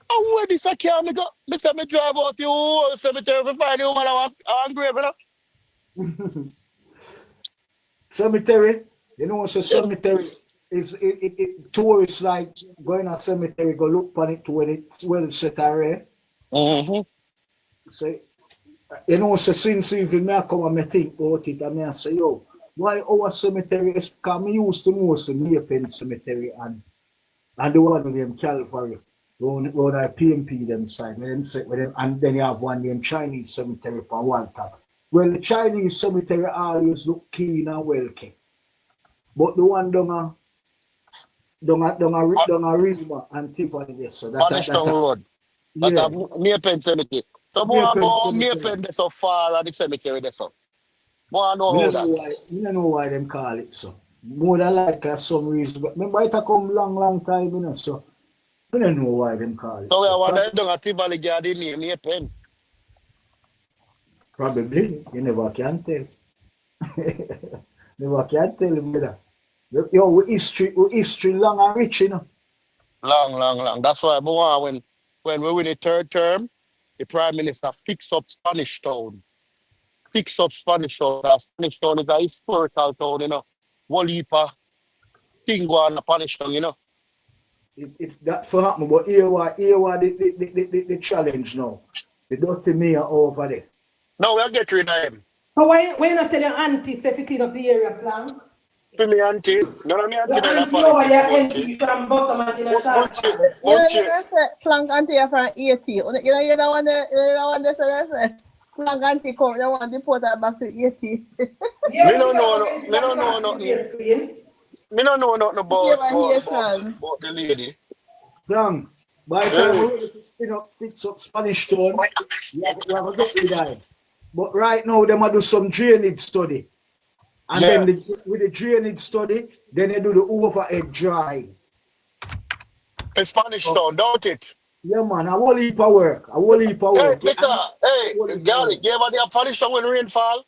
oh, where this a car me go? Me say me drive out the whole cemetery to find the woman I want grave, you know? Cemetery, you know what's a cemetery? Is tourists like going to cemetery, go look on it to when it's well set array. So you know, so since even me I come and me think about it and I say, yo, why our cemetery is because me used to know some Maypen cemetery and the one of them Calvary, where I PMP them side, and then you have one named Chinese cemetery for one top. Well, the Chinese cemetery always look clean and well kept. But the one down a Rima and Tiffany, so that's road. But Maypen cemetery. So more about Maypen so far at the cemetery there so. More know how that. I don't know why them call it so. More than like some reason. But remember it come long time, you know, so I don't know why them call it. So we wonder down at Tivoli Garden near Maypen. Probably. You never can tell. Never can tell him that. Yo, we history long and rich, you know. Long. That's why when we win the third term, the Prime Minister fix up Spanish Town. Spanish Town is a historical town, you know. Whole heap of thing going on Spanish Town, you know. It's that for happen, but here the challenge now. The dirty mayor over there. No, we'll get rid of him. So why you not tell your auntie if you clean up the area plan? To me auntie. None of me auntie in Plank auntie from 80. You know the one that say Plank auntie come, you want to deport her back to 80. Me don't know nothing. Me don't know nothing about the lady. Plank, by the time we fix up Spanish Town, we have to get rid of it. But right now, they might do some drainage study. And then with the drainage study, then they do the overhead drying. In Spanish Town, don't it? Yeah, man, a whole heap of work. Hey, Gary, you ever there Spanish Town when rain fall?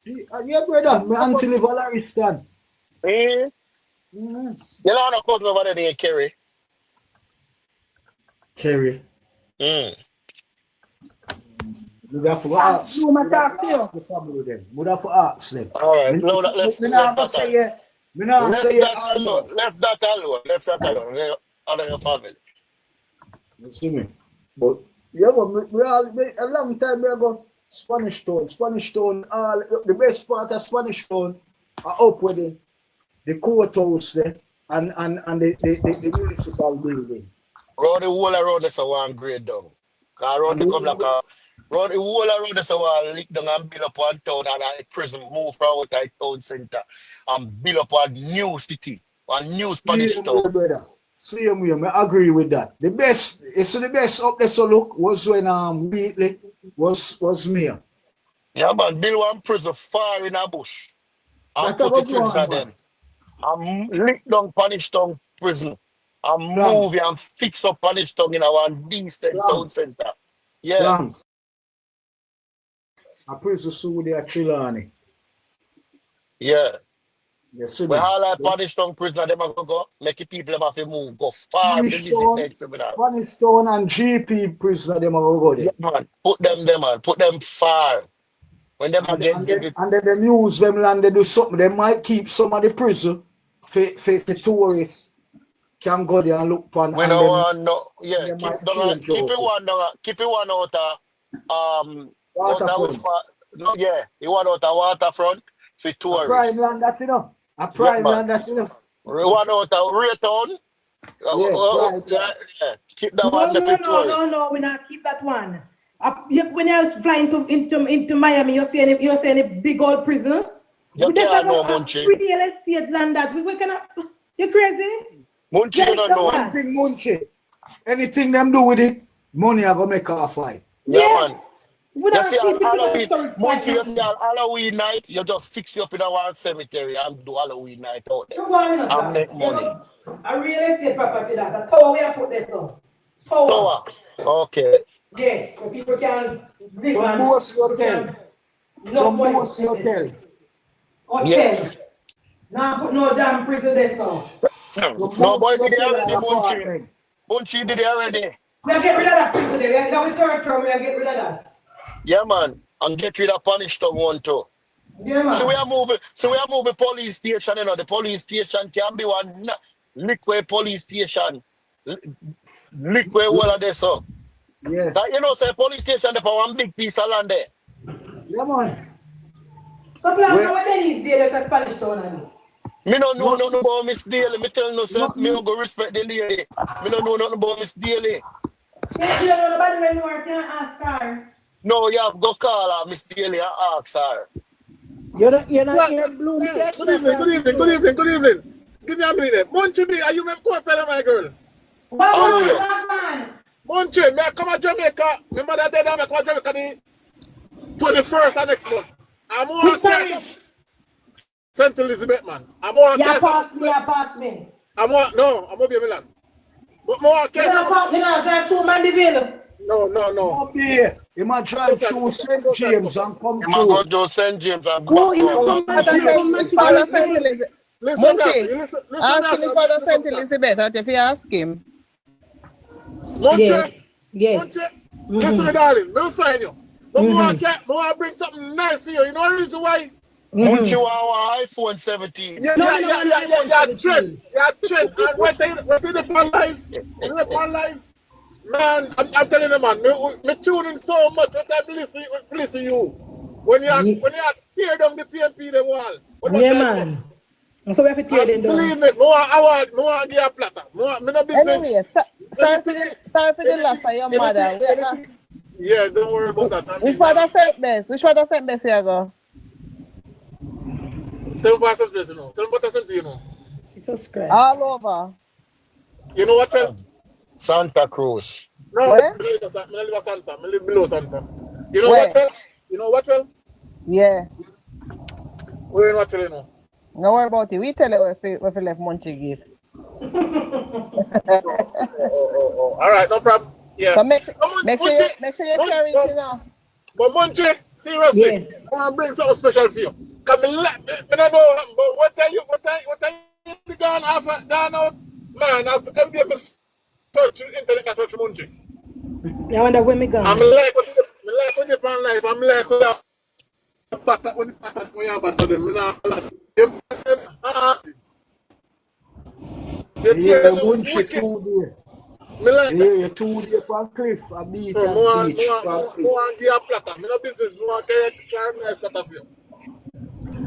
Yeah, brother, my auntie live on Ariston. You know how to over there near Kerry? Kerry. We have to ask the family then. We have to ask them. All right, no, left that alone. Out of your family. You see me? But yeah, we all a long time ago. Spanish Town, the best part of Spanish Town are up with the courthouse there and the municipal building. Round the whole around this one grade down. Around the come like a round the whole around this one lick down and build up one town and a prison move from out the town center and build up a new city, a new Spanish town. Brother. Same way, I agree with that. The best up there so look was when Wheatley was mayor. Yeah man, build one prison far in a bush. And put the prisoner then. And lick down Spanish town prison. And move and fix up Spanish town in our decent town center. Yeah. A prison suit there Trelawney. Yeah. Yes, we all like Spanish town prisoner, them have to go, make the people have to move, go far to visit Spanish town and GP prisoner, them have to go there. Yeah, man. Put them far. When them and then they use them land, they do something, they might keep some of the prison for tourists can go there and look upon. Keep it one out of waterfront. You want out of waterfront for tourists. A prime land that you know. We want out of Raytown. Keep that one there for tourists. No, we not keep that one. When you're flying into Miami, you're saying a big old prison. You can't know Munchieb. Real estate land that we cannot. You crazy? Munchieb don't know. Munchieb. Anything them do with it, money are gonna make a fight. Yeah, man. You see, on Halloween, Munchieb, you see, on Halloween night, you just fix you up in a one cemetery and do Halloween night out there and make money. A real estate property that. A tower where I put this on. Tower. Okay. Yes, so people can live Some boss hotel. Some boss hotel. Yes. Now put no damn prison there, so. No boy did it already, Munchieb. Munchieb did it already. We are get rid of that prison there. That was third term, we are get rid of that. Yeah, man. And get rid of punish tongue one too. Yeah, man. So we are moving police station, you know. The police station can be one liquid police station. Liquid all of this, so. Yeah. That, you know, say police station there for one big piece of land there. Yeah, man. So plan how many is there like a Spanish town and me no know nothing about Miss Daly. Me tell no sir, me don't go respect the lady. Me don't know nothing about Miss Daly. Yeah, you don't know nobody when you are can ask her. No, you have to go call her Miss Daly and ask her. You're not here Bloom. Good evening. Give me a minute. Munchieb, are you my co-fellow, my girl? Munchieb, may I come to Jamaica? My mother dead, I come to Jamaica the 21st of next month. I'm more St. Elizabeth, man. I'm more pass me. I'm going to Milan. But more you know, drive through Mandeville. No. Okay. You might drive through St. James and come through. You might go to St. James and go. Listen, ask him for the St. Elizabeth, and if you ask him. Munchieb, yes. Listen, me darling, me find you. But more bring something nice for you. You know the reason why? Munchieb want iPhone 17. Yeah, trend. And what they upon life. Man, I'm telling you, man, me tuning so much that I'm listening you. When you tear down the PNP the wall. Yeah, man. So we have to tear them down. Believe me, more give a platter. Me no business. Anyway, sorry for the loss of your mother. Yeah, don't worry about that. Which one of St. Bess? Which one of St. Bess you go? Tell me about St. Bess, you know. Tell me about St. you know. It's a scratch. All over. You know what, well? Santa Cruz. No, I live Santa. I live below Santa. You know what, well? You know what, well? Yeah. Where you actually know? No worry about it. We tell it if we left Munchieb give. All right, no problem. Yeah. So make sure you carry it, you know. But Munchieb, seriously, I want to bring something special for you. Come me don't know, but what are you gone out, man, after MDM search internet search Munchieb. I wonder when me gone. I'm like what you plan life. I'm like what when you batter them. Yeah, Munchieb too there. Yeah, 2 days on cliff, a beach and beach.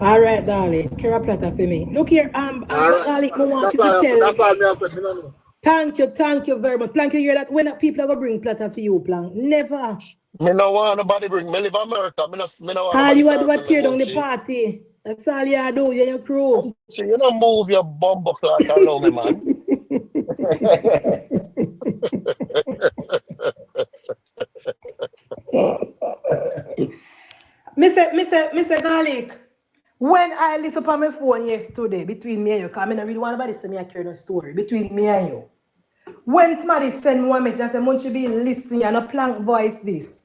All right, darling. Carry a platter for me. Look here, darling, I want you to tell. That's all I said. No. Thank you very much. Plank, you hear that? When people are going to bring platter for you, Plank? Never. Me no want nobody bring. Me live America. Me no want all you want to do tear down the party. That's all you do, you and your crew. So you don't move your bumbo cloth along me, man. Mr. Garlic, when I listen on my phone yesterday between me and you, because I don't really want nobody to say me a carry the story between me and you. When somebody send me a message and say, Munchieb be listening and a plank voice this.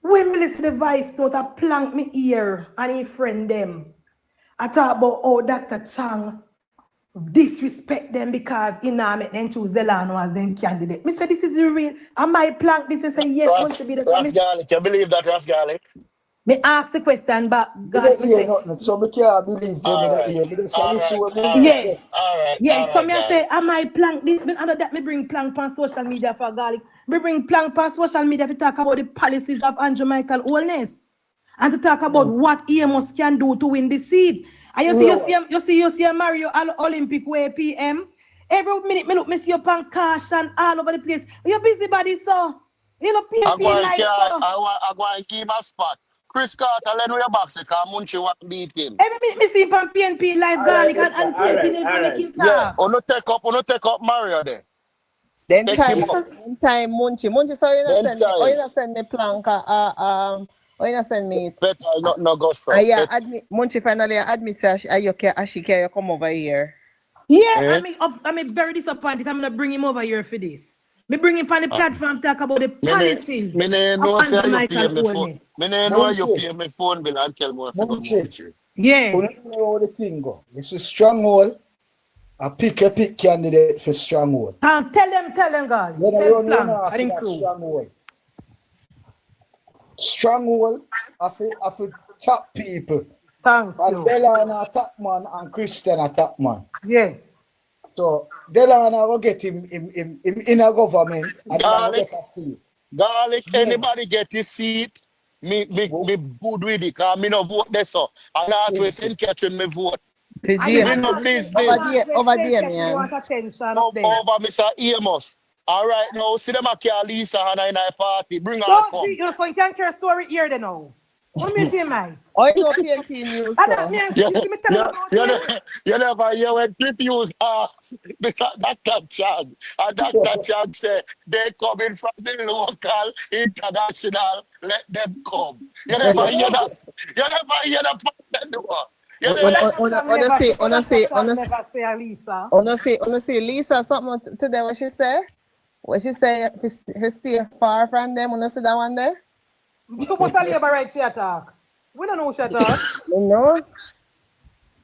When me listen to the voice note, I plank me ear and he friend them. I talk about how Dr. Chang disrespect them because he now make them choose the land as them candidate. Me say this is real. I might plank this and say yes, Munchieb be the Ras Garlic, you believe that, Ras Garlic? Me ask the question, but God so me can't believe Yes. Yes. So me say, I might plank this. But under that, me bring plank on social media for Garlic. Me bring plank on social media to talk about the policies of Jamaica Holness and to talk about what EMOS can do to win the seat. And you see Mario Olympic way PM. Every minute, me see you on caution all over the place. You're busy body, so you know PNP like so. I go and keep a spot. Chris Carter, let me your box because Munchieb want to beat him. Every minute me see him on PNP live Garlic and PNP. Yeah, or not take up Mario there. Then Take time, him up. time, Munchieb, so you not Then send me, oh, you time. not send me plank, oh, you not send me it. Better not no go so. Yeah, admit, Munchieb finally admit say you come over here. Yeah, I'm very disappointed. I'm gonna bring him over here for this. Me bring him on the platform talk about the policies. Me know of say you Jamaica pay me phone. Holness. Me know you pay me phone bill and tell me if you go Munchieb. Yeah. You know how the thing go. It's a stronghold. I pick a candidate for stronghold. Tell them, guys. You know, I think so. stronghold. Stronghold of top people. Thank and you. Delana a top man and Christian a top man. Yes. So Delana will get him in a government and Garlic, get a seat. Garlic, anybody get his seat? Me good with it, cause me no vote there so. And after we St. Catherine me vote. Me no business. Over there, man. Over Mr. Amos. All right, now see them a call Lisa and in a party. Bring her Don't come. you so you can't hear a story here then now. What do you mean, man? Oh, you know PNP news. You never hear when Cliff asked Dr. Chad. And Dr. Chad said they coming from the local, international, let them come. You never hear that. You never hear that. Honestly, Lisa, something today what she say? What she say if you stay far from them, wanna see that one there? So what's the labor right she attack? We don't know who she attack. No.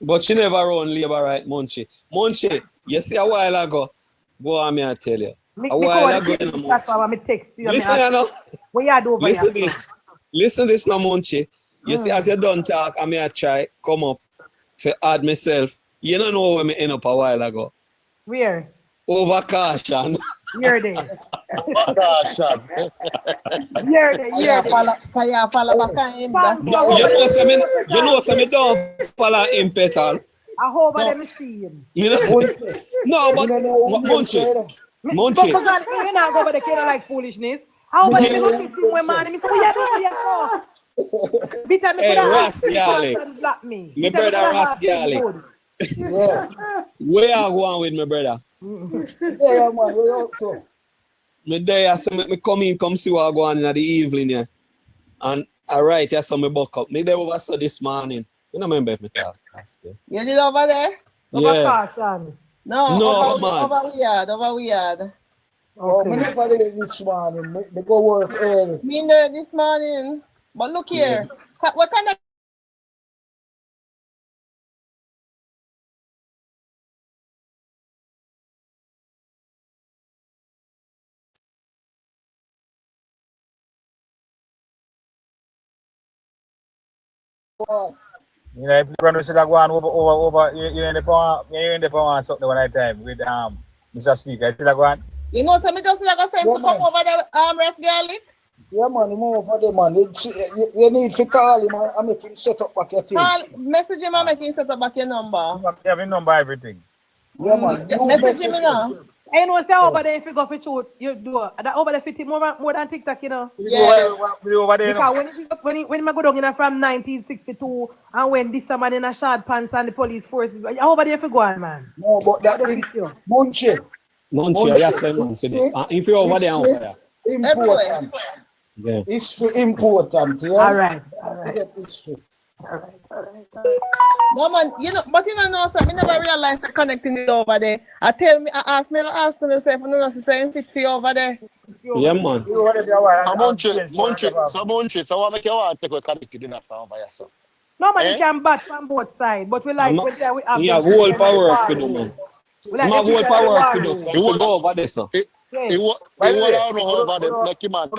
But she never run labor right, Munchieb. Munchieb, you see a while ago, go on me I tell you. A while ago, that's why I text you. Listen, you know. What you do over Listen here? Listen this now, Munchieb. You see, as you done talk, I may try come up for add myself. You don't know where me end up a while ago. Where? Over caution. You're there. Caution. You're there. You're there. Can you follow back on him? You know, so me don't follow him, Petal. I hope I never see him. No, but Munchieb. Munchieb. You're not go over the kind of like foolishness. How about you go to him when man? Me say, what you do? Hey, Ras Garlic. My brother Ras Garlic. Yeah. Where are you going with my brother? Yeah, man, where up to? Me there, so me come in, come see what going on in the evening, yeah. And I write, yeah, so me buck up. Me there over so this morning. You don't remember if me talk? You did over there? Yeah. Over weird. Oh, me never did this morning. Me go work early. Me there this morning. But look here. What kind of You know, if you run with over, you're in the power something one time with Mr. Speaker. You go on. You know, so me just like I said to come over there, Ras Garlic. Yeah, man, move over there, man. You need to call him and make him set up back your thing. Message him and make him set up back your number. You have your number, everything. Yeah, man. Message him now. I know say over there if you go for shoot, you do that over there fit more than TikTok, you know. Yeah. Over there, because when I go down in from 1962 and when this man in a short pants and the police force, over there if you go on, man. No, but that thing, Munchieb, yes, man. If you're over there, important. Yeah. History important, yeah. All right. Get history. All right. No man, you know, but you know, sir, I never realized that connecting it over there. I ask myself, I don't say fit for you over there. Yeah, man. Munchieb, so what make you want to take a connected in that over yourself? No man, you can bat from both sides, but we like we have. Yeah, whole power work for do, man. We have whole power work for do. You go over there, sir. You want to over there, like you man.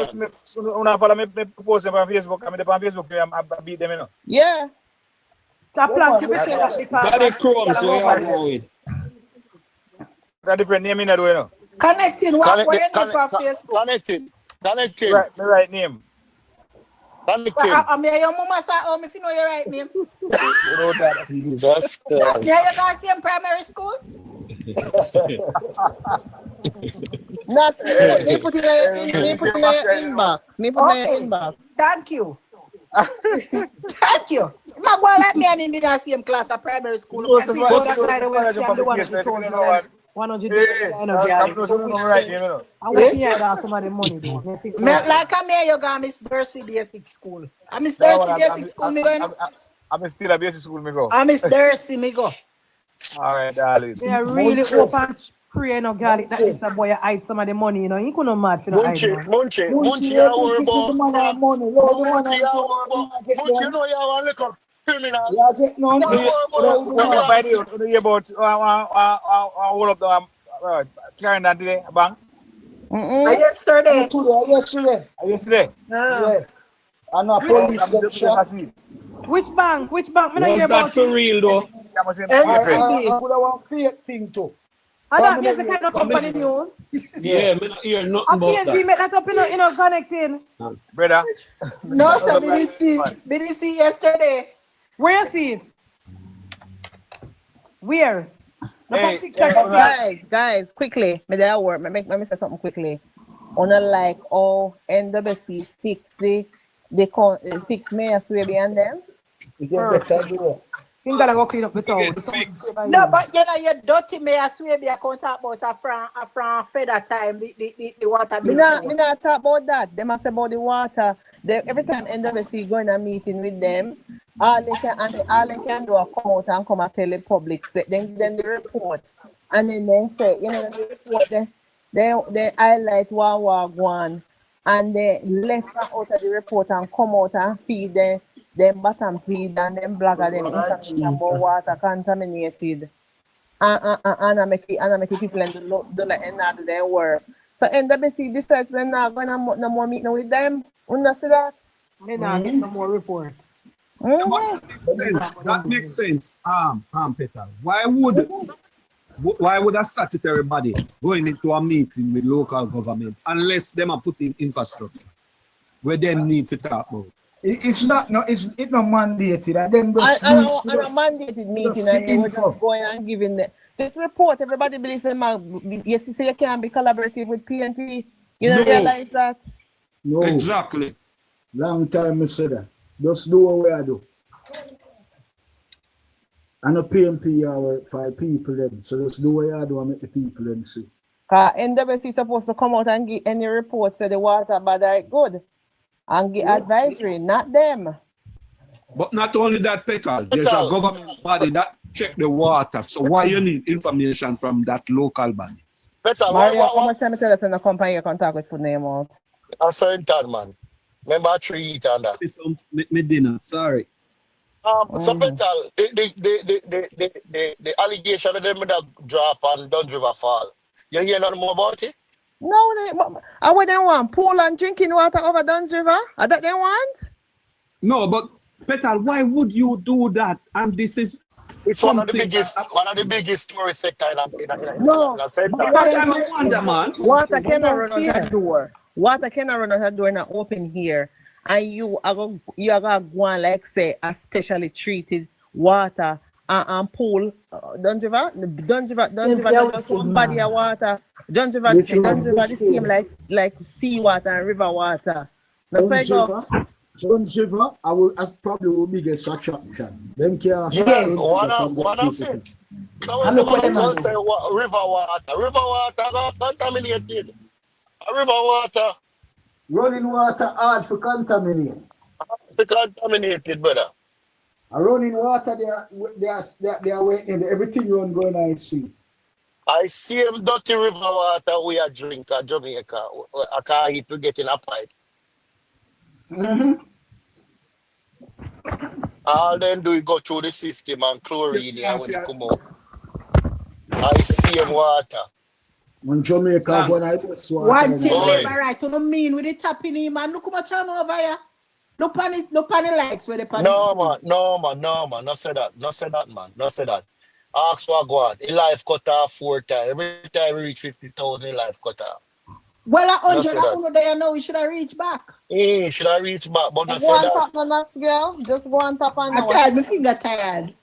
Una follow me post on Facebook. I'm on Facebook. I beat them, you know. Yeah. Got the Chrome, so you are going. Got different name in there, you know. Connecting. What you name on Facebook? Connecting. The right name. Connecting. Your mama say, if you know your right name. Jesus Christ. Yeah, you guys see in primary school? Not me put in your inbox. Thank you. Thank you. My boy like me and in the same class at primary school. $100 Yeah, no garlic. I wish me had some of the money though. Like I'm here, you got Miss Darcy Basic School. I Miss Darcy Basic School, me going. I'm still a basic school, me go. I Miss Darcy, me go. All right, darling. They are really open pray no garlic that this a boy hide some of the money, you know. He couldn't mad for the Munchieb, hide. Munchieb, you worry about Munchieb, you know you want to look up criminal. Yeah, get no. Hold up the Karen that today, bang. Yesterday. Yesterday. Yeah. And a police get shot. Which bank? Which bank? Was that for real though? I would have one fake thing too. And that means the kind of company news. Yeah, me not hear nothing I about can't that. make that up, you know, connecting. Brother. No, sir, we didn't see yesterday. Where you see it? Where? Guys, quickly. Me there work. Let me say something quickly. On a like all NWC fix fix me as we behind them. You gotta go clean up the town. No, but you know you dirty me as we be account about a from feather time the water bill. Me not talk about that. They must say about the water. Every time NWC going a meeting with them, all they can do is come out and come and tell the public. Then the report, and then they say, you know, the report they highlight what one, and they left out of the report and come out and feed them bottom feed and them blogger them information about water contaminated, and I make people and do like and do their work. So NWC decides they're not going to no more meeting with them. You see that? They not get no more report. That makes sense. Peter. Why would a statutory body going into a meeting with local government unless them are putting infrastructure where they need to talk about? It's not mandated. And then I mandated meeting and they were just going and giving them this report. Everybody believes them. Yes, you say you can't be collaborative with PNP. You don't realize that? No. Exactly. Long time I said that. Just do what I do. And a PNP are for people then. So just do what I do and make the people then see. NWC is supposed to come out and give any reports that the water bad or good. And give advisory, not them. But not only that, Petal, there's a government body that check the water. So why you need information from that local body? Petal, Mario, how much time you tell us in the company you contact with food name out? I'm saying that, man. Remember 3 eat and that. Me dinner, sorry. So Petal, the allegation of them that drop and Duns River Fall. You hear nothing more about it? No, I wouldn't want pool and drinking water over Duns River. Are that they want? No, but Petal, why would you do that? And this is one of the biggest tourist sector in I wonder, man. Water cannot run out that door. Water cannot run out that door and open here. And you are going to go and like say a specially treated water and pool. Duns River just one body of water. Duns River the same like sea water and river water. Duns River, I probably will be biggest attraction. Them can't one of it. So when people say river water got contaminated. River water. Running water hard for contaminate. Contaminated, brother. Running water, they are waiting. Everything run going I see. I see them dirty river water we are drinking at Jamaica. I can't eat to get in a pipe. All them do is go through the system and chlorine and when they come out. I see them water. When Jamaica when I just water. One thing, right? You don't mean with the tapping in, man. Look how much on over here. No panic lights where the panic. No man. No say that, man. No say that. Ask what go on. A life cut off 4 times. Every time we reach 50,000, life cut off. Well, 100 there now, we should have reached back. Should have reached back, but not say go on that. top on that, girl. Just go on top on that. I'm tired, my finger tired.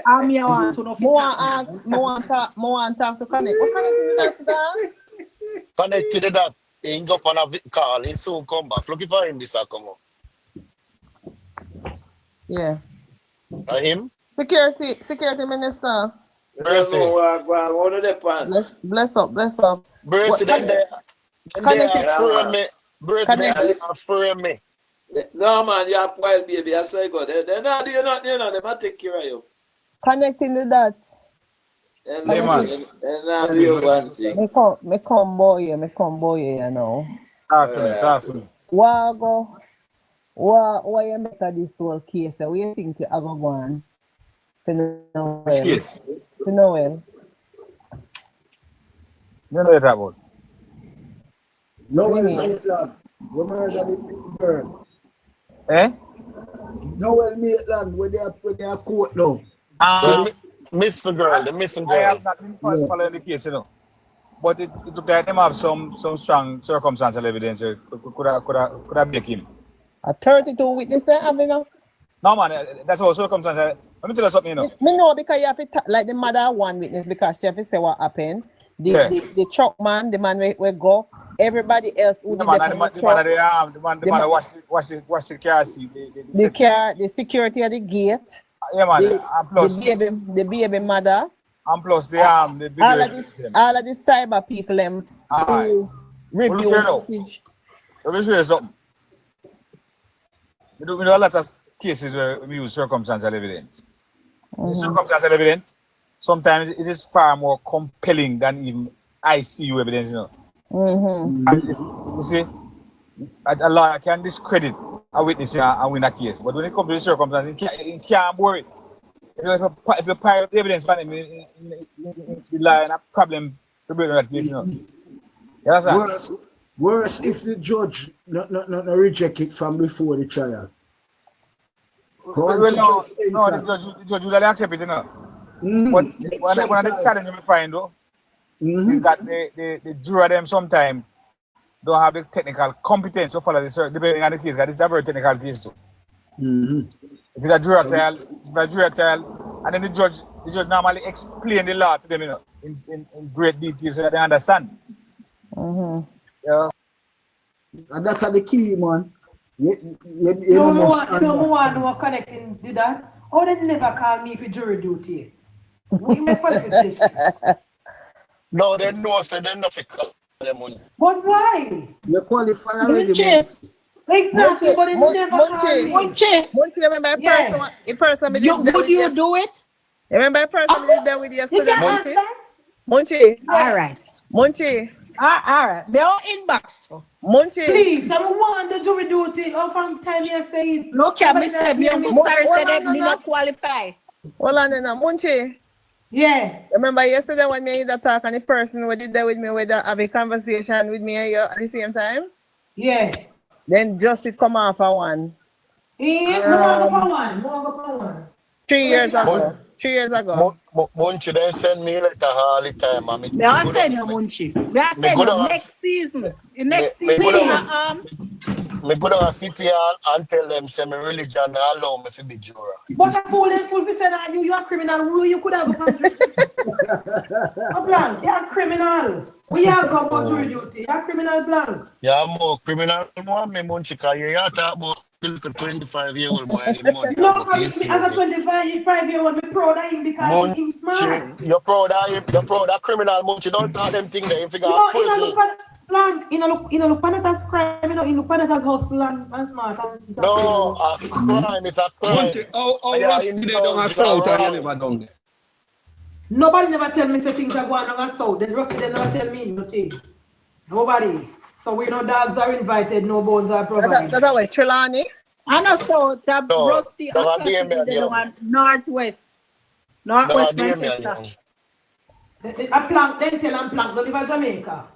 I want to know. More talk to connect. What connect to that? Connect to that. He go up on a call. He soon come back. Looking for him this come up. Yeah. Him? Security minister. Mercy. What are they pan? Bless up. Mercy, then they affirm me. Mercy, they affirm me. No man, you have wild baby. I say God. They're not. They might take care of you. Connecting the dots. And now do one thing. Me come boy, you know. Talk to me. Why you make this whole case? What you think you have gone? Which case? To Noel. You know what about? Noel Maitland. You murdered the girl. Eh? Noel Maitland, where they are court now. The missing girl. I have not been following the case, you know. But it took them have some strong circumstantial evidence. Could I make him? A 32 witnesses having now? No man, that's all circumstantial. Let me tell you something, you know. Me know because you have to like the mother one witness because she have to say what happened. The truck man, the man where go, everybody else who did the man watch the car seat. The security at the gate. Yeah man, and plus the baby mother. And plus the video. All of the cyber people them who review the message. Let me show you something. We do a lot of cases where we use circumstantial evidence. The circumstantial evidence, sometimes it is far more compelling than even ICU evidence, you know. And you see, a lawyer can discredit a witness and win a case. But when it comes to the circumstances, it can't worry. If you pile up the evidence, the lawyer and a problem to bring that case, you know. You understand? Worse if the judge not reject it from before the trial. The judge would accept it, you know. But one of the challenges we find though is that the juror them sometimes don't have the technical competence to follow the search, depending on the case, because it's a very technical case too. If it's a juror trial, and then the judge normally explain the law to them, you know, in great detail so that they understand. Yeah. And that's the key, man. No one connecting to that. Oh, they never call me for jury duty. No, they know, so they're not for call them money. But why? You qualify already. Exactly, but it never call me. Munchieb, remember a person Would you do it? Remember a person we did that with yesterday, Munchieb? Munchieb. All right. Munchieb. All right. They are inbox. Munchieb. Please, I want the jury duty. Or from time you say. Look at me, say me sorry say that me not qualify. Hold on now, Munchieb. Yeah. Remember yesterday when me did talk and the person who did that with me have a conversation with me and you at the same time? Yeah. Then Justice come off for one. One. 3 years ago. 3 years ago. Munchieb, they send me letter all the time. They are sending you Munchieb. They are sending you next season. Next season. Me go to a city hall and tell them say my religion allow me to be juror. But a fool and fool said that you are criminal. Who you could have a country? Blank, you are criminal. We have got about jury duty. You are criminal, Blank. Yeah, more criminal than me, Munchieb. You talk about a 25-year-old boy. No, as a 25-year-old, I'm proud of him because he's smart. You're proud of him. You're proud of criminal, Munchieb. Don't talk them things there. If you got prison. You know, look at it as crime, you know, you look at it as hustle and smart. No, a crime is a crime. Rusty they don't have south and you never done there. Nobody never tell me say things are going on south. Then Rusty they never tell me nothing. Nobody. So we know dogs are invited, no bones are provided. That's way Trelawney. I know so that Rusty and Rusty they don't northwest Manchester. A plank, then tell them plank, don't live in Jamaica.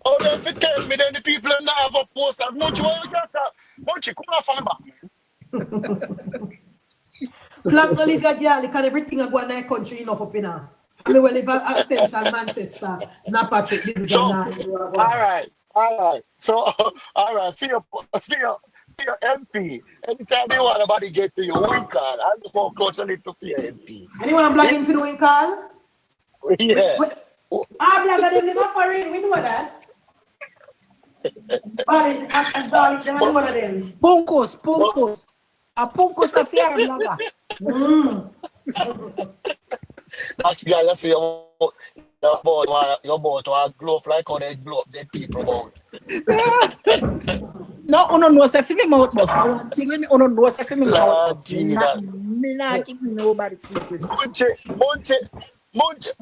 Oh, then if you tell me, then the people don't have a post of Munchieb, where you got that? Munchieb, come on, find back. Flag no live your girl, because everything I go in that country, enough up in her. We will live at Central Manchester, not Patrick. So, all right. So, all right, for your MP, anytime you want somebody get to your win call, I'll just go close a little to your MP. Anyone blagging for the win call? Yeah. Blagger, they live up for it, we know that. Punkus. A punkus a fair blogger. That's guy, you see your boat to glow up like how they glow up dead people about. No, uno no say for me mouth boss. One thing when me uno no say for me mouth boss. Me not keep nobody secret. Munchieb,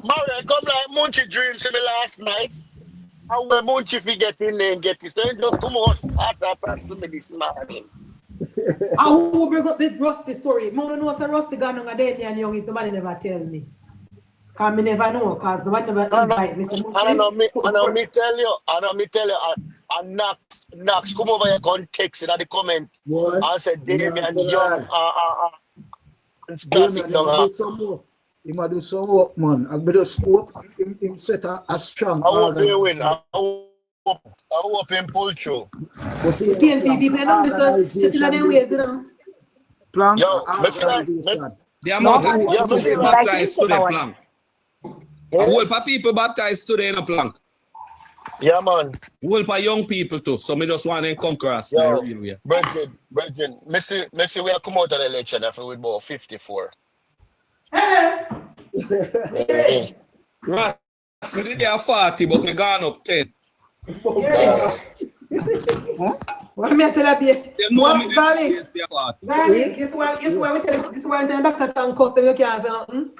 Mario, come like Munchieb dreams to me last night. And when Munchieb fi get in there and get it, so he just come out after to me this morning. I will bring up this Rusty story. Mono knows a Rusty gone on a day and young if nobody never tell me. Cause me never know, cause the one never invite me. I know me tell you, and Knox come over here and text in the comment. What? I said Damien Young classic down. He might do some work, man. I better scope him set a strong. I hope he win. I hope him pull through. PNP people, I know this sitting on their ways, you know. Plank. Yo, the amount of people baptized today, Plank. A whole of people baptized today in a Plank. Yeah, man. Whole of young people too. So me just want to come across. Yo, Brethren, Messi, we have come out of the election after we bought 54. Right. So we did have 40, but we gone up 10. What am I telling you? What Valley? Valley, this one we tell this one tell Dr. Chan cost them you can't say nothing.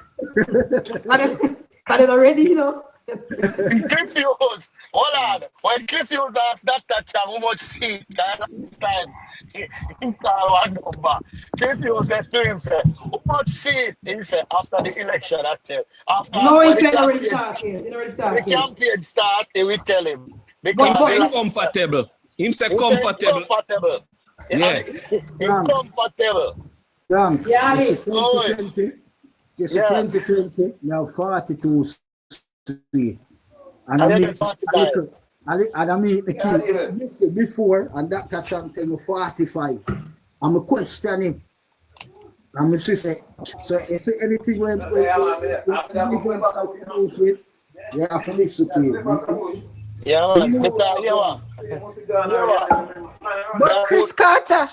And they already, you know. Cliff Hughes, hold on. When Cliff Hughes asked Dr. Chan how much seat, this time, he called one number. Cliff Hughes said to him, how much seat? He said, after the election, after No, the he's already talking. the campaign start, he will tell him. Him say comfortable. Him say comfortable. Yeah. Comfortable. Yeah, it's 2020. It's 2020. Now 42 seats. And I meet the kid before, and Dr. Chan tell me 45. I'm a question him. And I say, so is there anything when you have to listen to it? Yeah, but Chris Carter,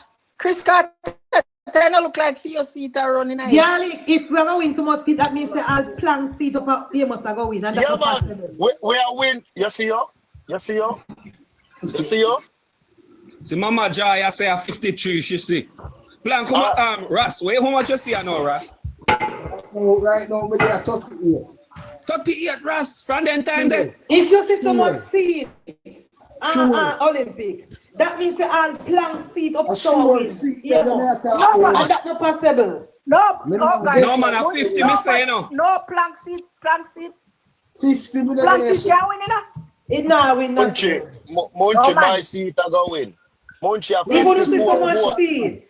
they don't look like few seats are running. Yeah, if we are going to much seat, that means I'll plan seat up. You must go win. And yeah, man. We are win. You see you? See, Mama Joy, I say a 53. She see. Plan come Ras. Wait, how much you see? I know, Ras. Oh, right now, but they are 38. 38, Ras. From the time then. If you see someone seat, Olympic, that means I'll plan seat up to No, and that's not possible. No, guys. No, man, a 50, me say, you know. No, plank seat. 50 minutes. Plank seat can't win, you know. It now win. Munchieb, my seat are going. Munchieb, we wouldn't see so much seat.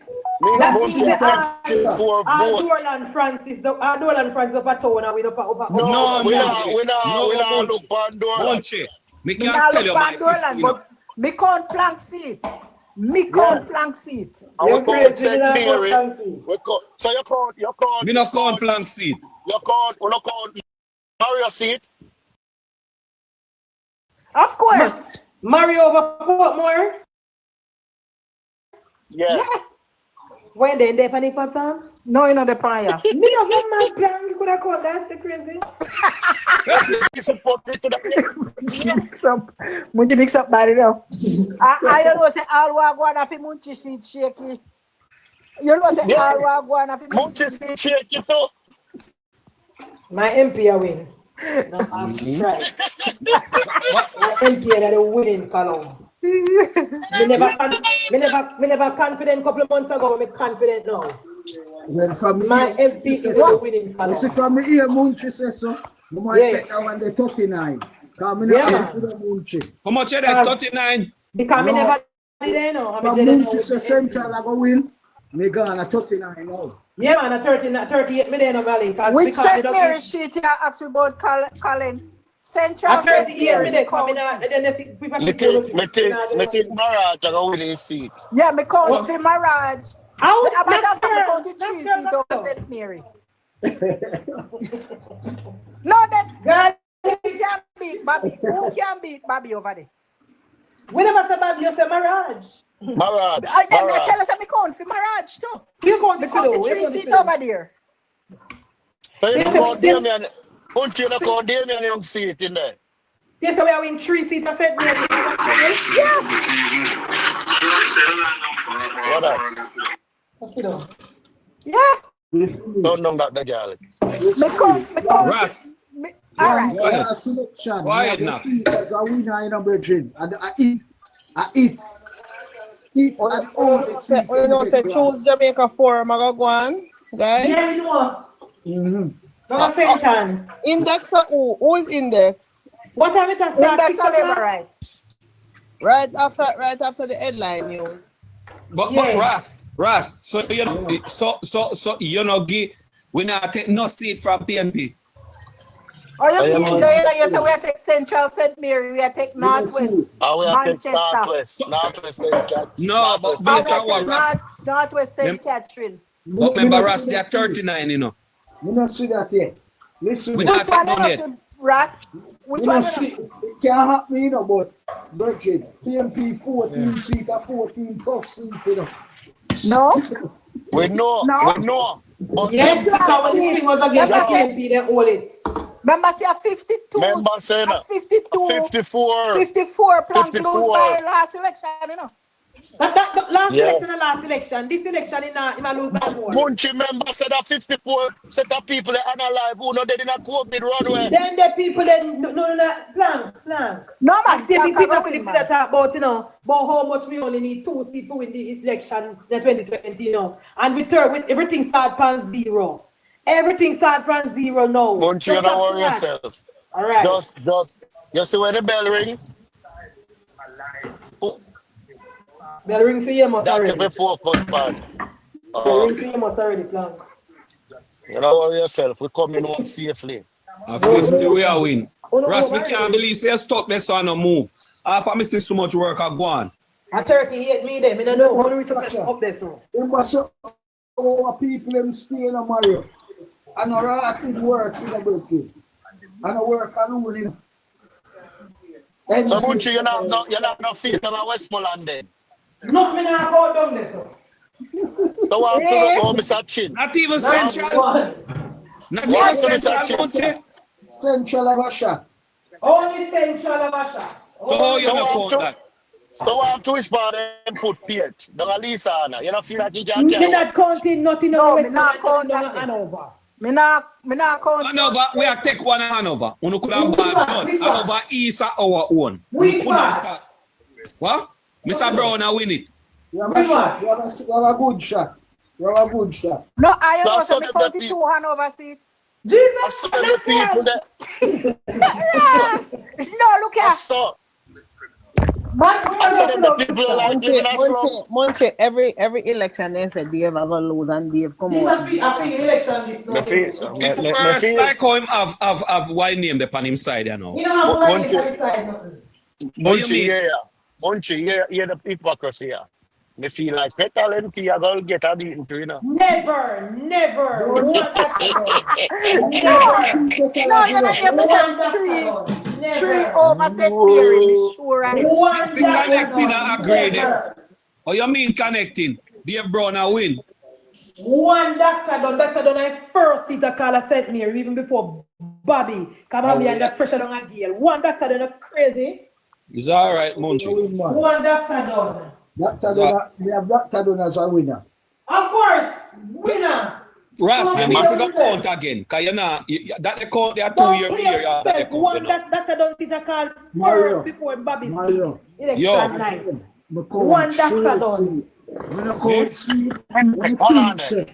That means Dolan Francis, Dolan Francis up a town and we up. No, Munchieb. Me can't tell you my 50. But me can't plank seat. Plank seat. So you can't. Me not count plank seat. You can't Mario seat. Of course. Mario over Portmore. Yeah. When they panic papa? No, you know the fire. Me no get my plan. You could have called that crazy. Mix up body now. I don't know say all wagwan of Munchieb seat shaky. You know say all wagwan of Munchieb seat shaky too. My MP win. No, I'm right. MP that a winning column. Me never confident couple of months ago. Me confident now. Well, from my MP is a winning column. You see, from me here, Munchieb says so. You might bet now on the 39. How much is that 39? Because me never did it, no. Munchieb says Central I go win. Me gone at 39 now. Yeah, man, at 38 million of Valley. Which St. Mary sheet here asked me about Colin? Central St. Mary. Me think Maraj I go win his seat. Yeah, me count for Maraj. How? About the 3 seat over St. Mary. No, that who can beat Bobby? Who can beat Bobby over there? We never say Bobby, you say Maraj. Maraj. I tell us that me count for Maraj too. You count the 3 seat over there. So you know, Damien, Munchieb, you know, Damien young seat in there. Yes, we are in 3 seats. I said, yeah. Yeah. Don't know that the girl. Russ. All right. Go ahead. Selection. Go ahead now. As a winner in a virgin. And I eat. Eat and all the seats. You know, say choose Jamaica Forum, I go on, guys. Yeah, you know. Index for who? Who is Index? What have it as Index for Labour right? Right after the headline news. But Russ, so you know, so you know, we not take no seat from PNP. Oh, you mean you say we take Central St. Mary, we take Northwest. We have Manchester. Northwest St. Catherine. No, but based on what Russ. Northwest St. Catherine. But remember, Russ, they are 39, you know. We not see that yet. Listen, we not take none yet. Russ, which one? It can't happen, you know, but Virgin, PMP 14 seat or 14 tough seat, you know. No? We know. But yes, that's how the thing was against the PMP, they hold it. Remember, say a 52. Remember, say that. 52. 54. 54 plan closed by last election, you know. That last election and last election. This election in a lose by more. Munchieb member said that 54 set of people that are alive who know they did not COVID runway. Then the people that blank. No, I see the people that talk about, you know, about how much we only need 2 seats to win the election in 2020, you know. And with everything start from zero. Everything start from zero now. Munchieb, you don't worry yourself. All right. Just you see where the bell ring? Bell ring for you must already. That's before postpone. Bell ring for you must already plan. You don't worry yourself. We're coming home safely. 50 we are win. Russ, we can't believe say stop this on a move. After me see so much work I go on. A turkey hate me there. I don't know how to reach up there so. Remember, so our people them stay in a Mario. And a rotted work in a birthday. And a work alone in. So Munchieb, you're not no feel about Westmoreland then. No, me not go down there so. So what to do, Mr. Chin? Not even Central. Not even Central, Munchieb. Central of a shot. Only Central of a shot. So how you not count that? So what to wish for them put Pete? Don't Lisa, you don't feel like you can't tell. Me not counting nothing. No, me not count that. Hanover. Me not count. Hanover, we are take one Hanover. We could have bad done. Hanover is our own. We could. What? Mr. Brown, I win it. You have a shot. You have a good shot. You have a good shot. No, I also be 42 Hanover seat. Jesus, the people that. No, look here. Munchieb, every election they say Dave have a lose and Dave come out. First, like how him have wide name upon him side, you know. You don't have one side, Munchieb, you're the hypocrisy here. Me feel like Petal MP are going to get a beating too, you know. Never. No, you know, you said 3 over St. Mary, sure. It's the connecting and agree there. Oh, you mean connecting? Dave Brown a win. One doctor done a first seat to call a St. Mary even before Bobby. Come on, under pressure on a deal. One doctor done a crazy. It's all right, Munchieb. One doctor done. We have Dr. Done as a winner. Of course, winner. Russ, you need to go count again. Because you know, that they count, they are 2 years here. That they count. One Dr. Done is a call first before Bobby's election night. One Dr. Done. When I count see, when I say,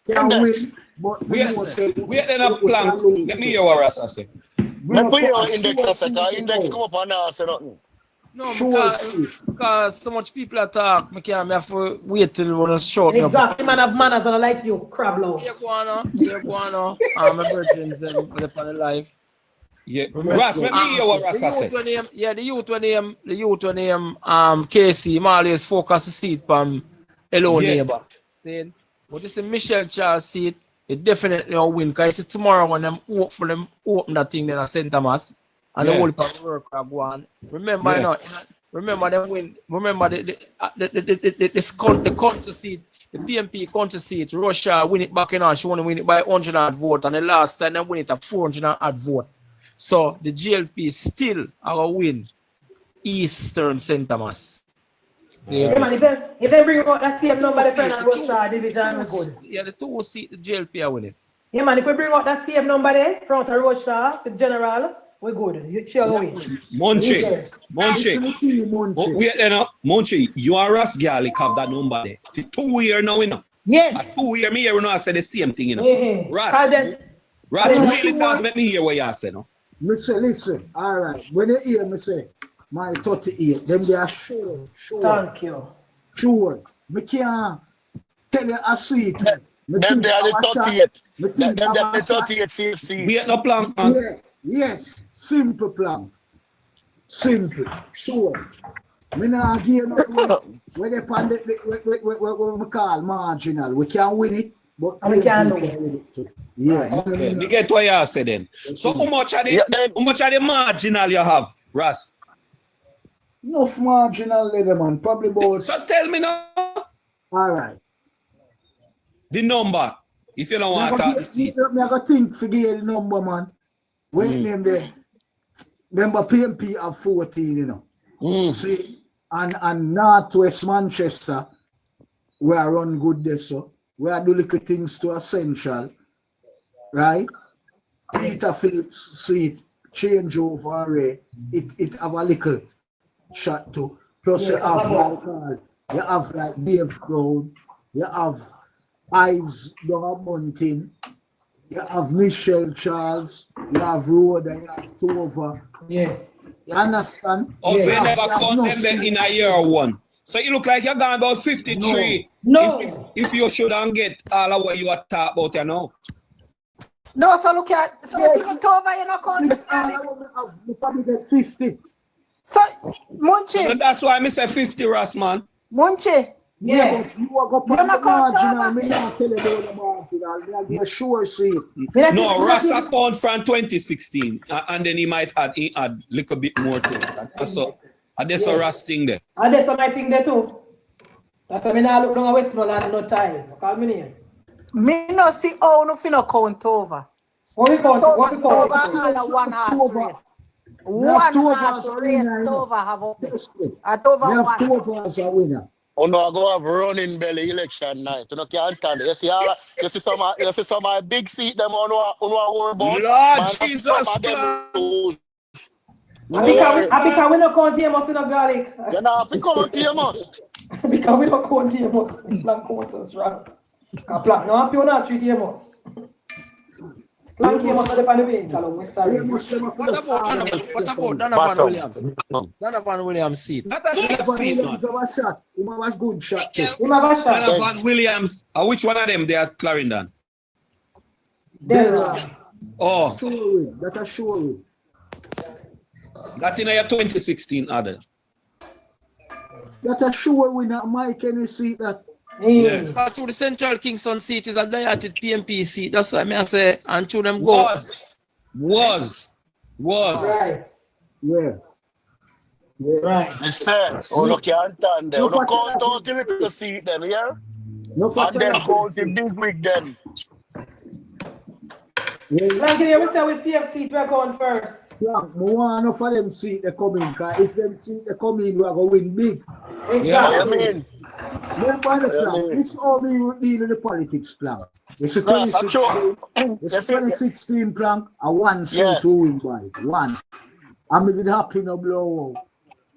can win, but wait then a plank. Let me hear what Russ say. Let me hear your index, index come up and say nothing. No, because so much people attack, I have to wait till one is short. Exactly, man have manners and I like you, crab low. Yeah, guano. I'm a virgin and upon the life. Yeah, Russ, let me hear what Russ said. The youth when name KC, I'm always focus the seat from hello neighbor. Then, but this is Michelle Charles seat, it definitely will win. Because it's tomorrow when them open that thing then at St. Thomas. And the whole work are going. Remember, remember them win. Remember the council seat the PMP country seat, Russia win it back in her. She want to win it by 100 odd vote, and the last time they win it at 400 odd vote. So the JLP still are win Eastern St. Thomas. Yeah, man, if they bring out that same number, the friend of Russia division, we good. Yeah, the 2 seat, the JLP are win it. Yeah, man, if we bring out that same number there, front of Russia, the general, we're good. You sure win. Munchieb. Munchieb, you are Ras Garlic have that number there. 2 years now, you know. Yes. 2 years, me here, you know, I say the same thing, you know. Yeah. Ras really does make me hear what you say, no? Listen, all right. When you hear me say, my 38, then they are sure. Thank you. Sure. Me can't tell you a seat. Them they are the 38. Them they are the 38 CFC. We have no plan. Yeah. Yes. Simple plan. Simple. Sure. Me not give no when they pan what we call marginal. We can't win it, but we can win it too. Yeah. Okay. Me get what you say then. So how much of the marginal you have, Ras? Enough marginal level, man. Probably about. So tell me now. All right. The number. If you don't want to talk the seat. I got to think for the number, man. When them there. Remember PMP have 14, you know. See, and Northwest Manchester, we are run good there, so we are do little things to essential, right? Peter Phillips seat change over it have a little shot too. Plus you have like Dave Brown, you have Ives down Bunting, you have Michelle Charles, you have Rhoda, you have Tova. Yes. You understand? Oh, so you never count them in a year one. So you look like you're gone about 53. No. If you shouldn't get all of what you are talking about, you know. No, so look at so if you Tova, you not count. You probably get 50. So Munchieb. So that's why I say 50, Ras, man. Munchieb. Yeah, but you are going to the marginal. Me not tell you about the marginal. Me sure see it. No, Ras account from 2016, and then he might add a little bit more to it. That's a Ras thing there. And there's my thing there too. That's why I not look down at Westmoreland no time. Call me here. Me no see how no finna count over. What we count? Over one half race. One half race Tova have up there. At over one. We have one. Tova as a winner. Oh no, I go have running belly election night. You know, can't stand it. You see some of big seat them on worry about. Lord Jesus, I think we don't count TMOS in a garlic. You know, if you count TMOS. Because we don't count TMOS. Plan counters, right? Plan, no, I'm not treat TMOS. Plan TMOS are the pan way, Calum. We're sorry. What about Donovan Williams? Donovan Williams seat. That seat, man. He was good shot too. Donovan Williams. Which one of them they are Clarendon? Oh. That a sure. That in your 2016 other. That a sure winner. Mike, can you see that? Yeah. To the Central Kingston seat is a dieted PMP seat. That's why I say, and to them go. Was. Right. Yeah. Right. It's fair. Oh, look, you understand them. Look count out the little seat them, yeah? And then count the big wig them. Like here, we say we CFC to account first. Yeah, I want enough of them see they come in, because if them see they come in, we are going to win big. Exactly. Yeah, I mean. Remember the plan. This is all we deal in the politics plan. It's a 2016 plan, a 1 seat to win by. 1. I'm really happy no blow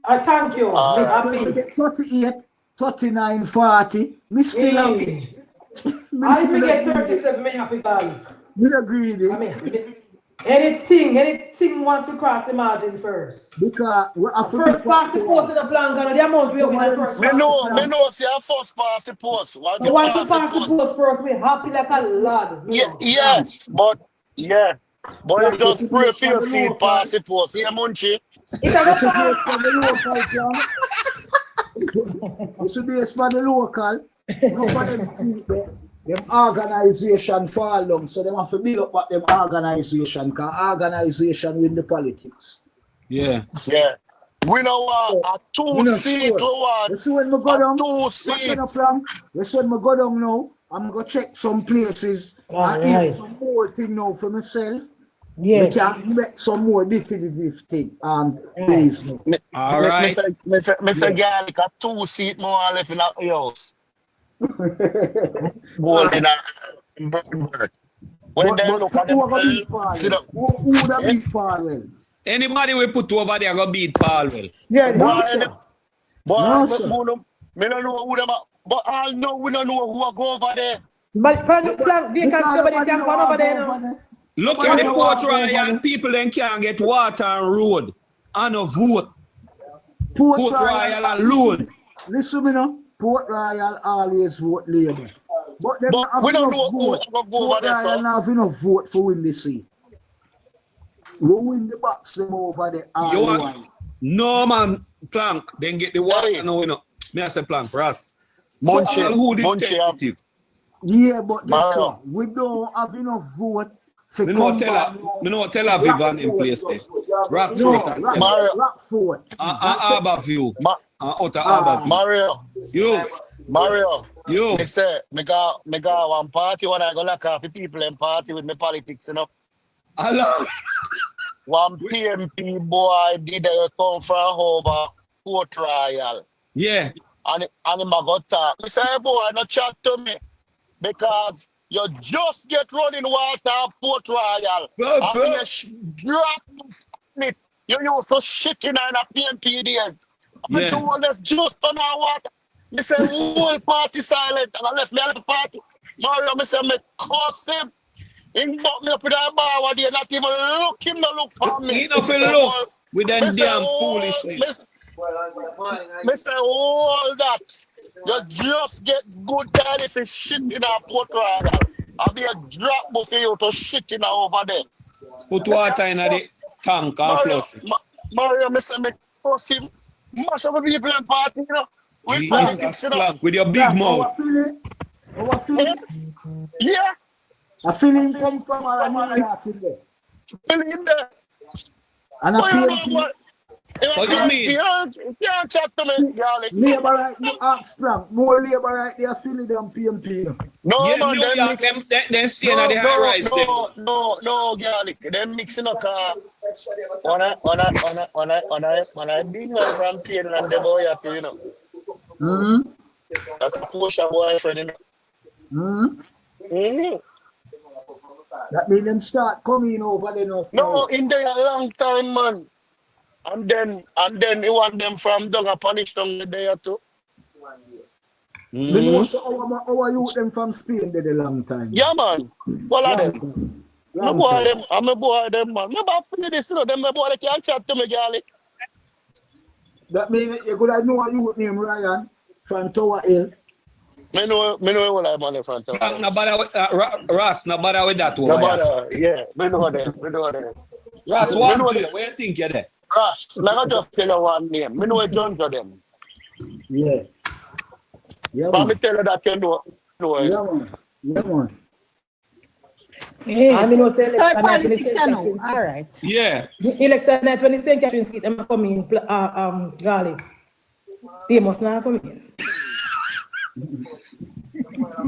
out. Thank you. Happy. 38, 39, 40. Me still happy. I we get 37, me happy guy. You agree? I mean, anything wants to cross the margin first. Because we have to first pass the post in the plan, the amount we open first. Me know, see a first pass the post. Want to pass the post first, we happy like a lad. Yeah, but you just pray for your seat, pass the post. Yeah, Munchieb. It's a base for the local. No for them seat there. Them organization fall down, so they have to build up what them organization, because organization win the politics. Yeah. We know a two-seat one. You see when I go down, two-seat. You see when I go down now, I'm going to check some places and eat some more thing now for myself. Yes. We can make some more definitive thing. Please. All right. Mr. Garlic, a two-seat more left in the house. Gold in a bird. When they look at them, who would have beat Paul? Anybody we put over there go beat Paul well. Yeah, no, sir. Me don't know who them are, but I know we don't know who are go over there. But they can't somebody can go over there now. Look at the Port Royal, people then can't get water and road and a vote. Port Royal alone. Listen me now, Port Royal always vote Labour. But we don't know who go over there, sir. Have enough vote for win this seat. We win the box them over there. No man, Plank, then get the water. No, you know. Me I say Plank, Ross. Munchieb. Yeah, but this one, we don't have enough vote. Me no tell a Vivan in place there. Rockford. Rockford. Harborview. Outer Harborview. Mario. You. Me say, me got one party when I go like coffee people and party with me politics, you know. Hello. One PMP boy did come from over Port Royal. Yeah. And him a go talk. Me say, hey boy, no chat to me. Because you just get running water at Port Royal. And you drop it. You used to shit in a PMP days. Yeah. You always just on our water. Me say, whole party silent. And I left me at the party. Mario, me say, me cuss him. He got me up with that bar where they not even look. Him no look for me. He not look with them damn foolishness. Me say, all that. You just get good daddy for shit in our Port Royal. I'll be a drop for you to shit in over there. Put water in the tank and flush. Mario, me say, me cuss him. Mash up the people in party, you know. With your big mouth. Our feeling? Yeah. A feeling come from our New York in there. Feeling there. And a PMP. What do you mean? You can't chat to me, Garlic. Labor right, no ask Plank. More labor right there feeling them PMP. No, yeah, man, New York, them stay in the high rise. No, Garlic. Them mixing up on a big man from Finland, the boy up, you know. That's a push a boyfriend, you know. That means them start coming over there now. No, in there a long time, man. And then you want them from Dunga Punish down there too. Our youth them from Spain did a long time. Yeah, man. What are them? I'm a boy them, man. I'm about to this, you know. Them boy they can't chat to me, Garlic. That means you could have know a youth named Ryan from Tower Hill. Me know what I'm on from Tower Hill. No bother with Ross, no bother with that one. No bother, yeah. Me know them. Ross, what do you think you're there? Ross, let me just tell you one name. Me know a John to them. Yeah. Yeah, but me tell you that you know. Yeah, man. Yeah, man. Yes. Start politics now. All right. Yeah. The election night when the St. Catherine seat, them come in, Garlic. They must not come in.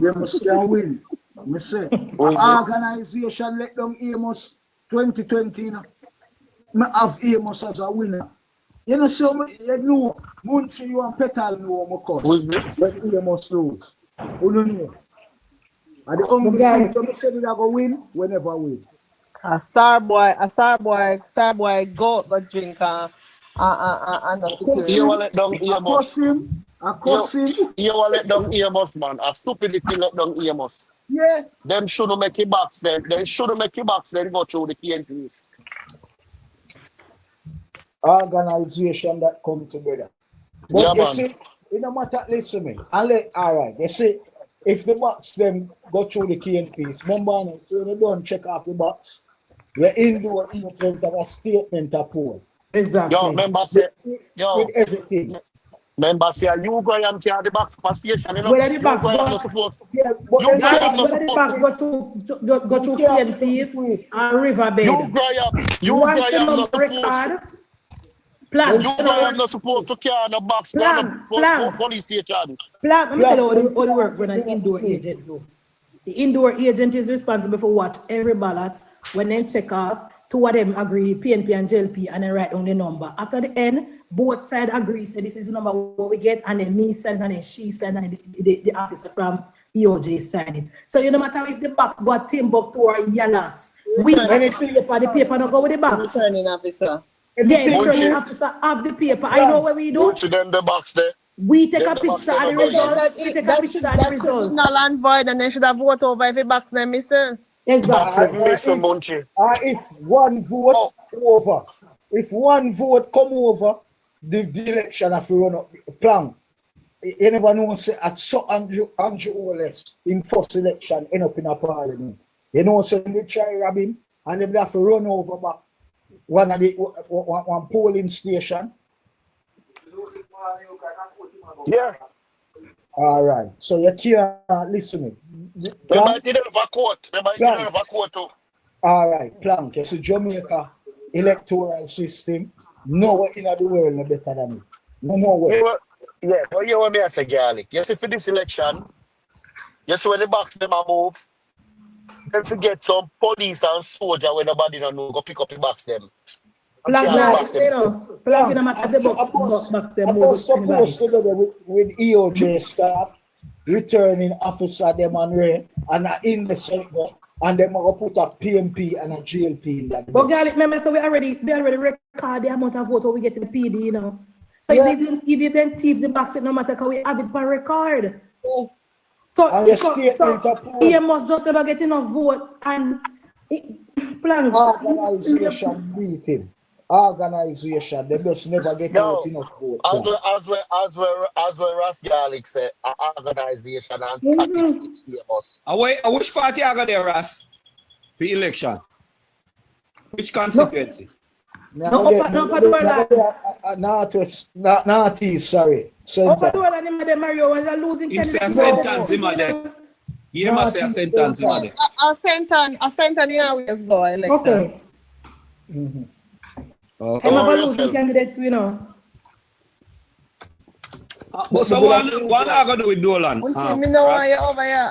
They must can win. Me say, organization let them Amos 2020. You know. Me have Amos as a winner. You know, so you know, Munchieb you and Petal know my cause. But Amos lose. Who don't know? And the only thing you say that I go win, whenever I win. A star boy go drink and you will let down Amos. I cuss him. You will let down Amos, man. A stupidity let down Amos. Yeah. Them shouldn't make it box then. They shouldn't make it box then go through the KNPs. Organization that come together. But yeah, you man. See, it no matter, listen to me. Alright, they say if the box them go through the KNPs, remember, so they don't check off the box. You're in the front of a statement of poll. Exactly. Yo, remember say, with everything. Remember say you go and carry the box for station, you know. Where the box go? Yeah, but where the box go to KNPs and Riverbed. You go up. Once them record, Plan. You are not supposed to carry the box down the police station. Plan. Let me tell you how the work when an indoor agent do. The indoor agent is responsible for watch every ballot. When they check off, two of them agree, PNP and JLP, and then write down the number. After the end, both sides agree, say this is the number what we get, and then me send, and then she send, and the officer from EOJ sign it. So you no matter if the box got Timbuktu or Yalas, we the paper not go with the box. Returning officer. Yeah, returning officer have the paper. I know what we do. Put them the box there. We take a picture of the result. We take a picture of the result. Null and void, and then should have voted over every box them, Mr. Exactly. If one vote over, if one vote come over, the election have to run up plan. Anyone who say at so Andrew Holness in first election end up in a parliament. You know, so they try rob him and they have to run over back one of the one polling station. Yeah. All right. So you can't listen to me. They might need a court. They might need a court too. All right, Plank. It's a Jamaica electoral system. Nowhere in the world no better than it. No more way. Yeah, but you want me to say, Garlic. You see, for this election, you see when the box them a move, then forget some police and soldier when nobody don't know go pick up the box them. I'm supposed to go with EOJ staff, returning officer them on rain, and in the center, and them will put a PMP and a JLP in that. But Garlic, remember, so we already record the amount of vote we get in the PD, you know. So if you then thief the box, no matter how we have it per record. So he must just never get enough vote and plan. Organization meeting. Organization, they just never get enough vote. As well, Ras Garlic said, organization and tactics to us. Which party are there, Ras? For election? Which constituency? Northeast, sorry. Him say a sentence him there. He must say a sentence him there. A sentence, yeah, we just go election. Okay. I'm a losing candidate, you know. But so one I gonna do with Dolan. Me know why you over here.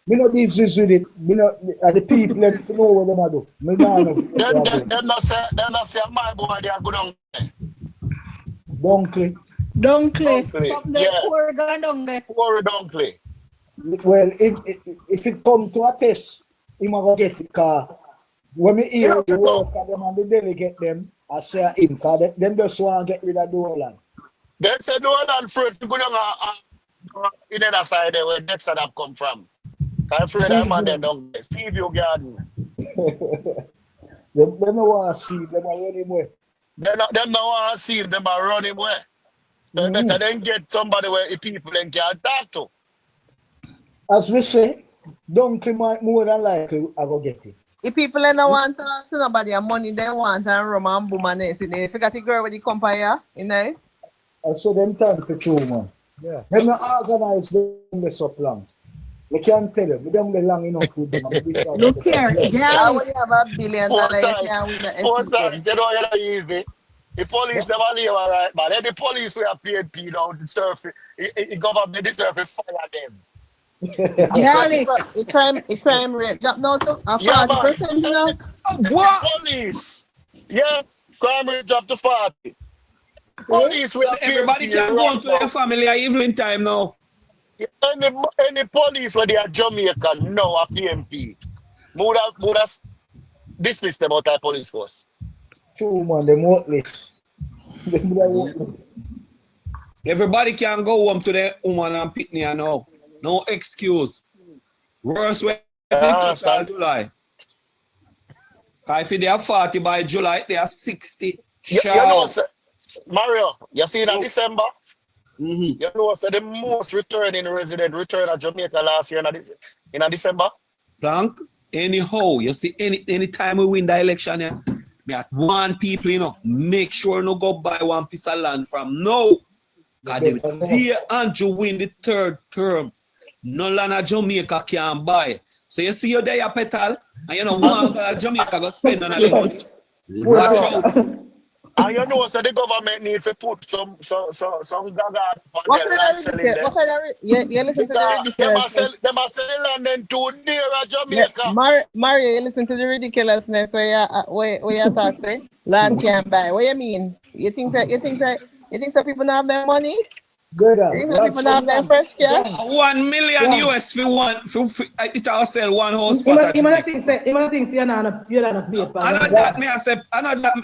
Me no business with it. Me no the people let know what them do. Me Them not say my boy they are good on there. Dunkley. Yeah. Poor gun down there. Poor Dunkley. Well, if it come to a test, he might get it car. When me hear the work of them and the delegate them, I say him because them just want to get rid of Dolan. They say Dolan afraid to go down in the other side there where Dexter have come from. I'm afraid that man there down there. Steve your garden. Them don't want to see them are running away. Them don't want to see them are running away. They better then get somebody where the people then can talk to. As we say, Dunkley might more than likely I go get it. If people don't want to talk to nobody and money they want and rum and boom and everything. If you got the girl with the company, you know? I saw them time for 2 months. Yeah. Them not organize them this up long. We can't tell them. We don't get long enough with them. Look here, yeah. When you have $1 billion, you can't win the You know, you're easy. The police never leave all right, man. Then the police will have PNP now to surf it. The government deserve to fire them. The crime rate drop now to 40% now. What? Police. Yeah, crime rate drop to 40. Police will have everybody can go to their family at evening time now. Any police where they are Jamaica now a PMP. Would have dismissed them out of police force. True man, them worthless. Everybody can go home to their woman and pitney now. No excuse. Worse when they touch July. Because if they are 40 by July, they are 60. You know, Mario, you see in December? You know, so the most returning resident returned to Jamaica last year in December? Plank, anyhow, you see, any time we win the election, yeah, we have one people, you know, make sure no go buy one piece of land from no. Because dear Andrew win the 3rd term. No land of Jamaica can buy. So you see you're there, Petal, and you know, one Jamaica go spend on a money. Watch out. And you know, so the government need to put some gaga on What them kind like of selling them. ridiculous? What kind of you listen to the ridiculousness? Them are selling land then too near Jamaica. Mario, you listen to the ridiculousness where you talk say land can't buy. What you mean? You think that people don't have their money? Good. You think that people don't have their fresh cash? 1 million US for one. It all sell one house. You might think you're not paper. And that me I say,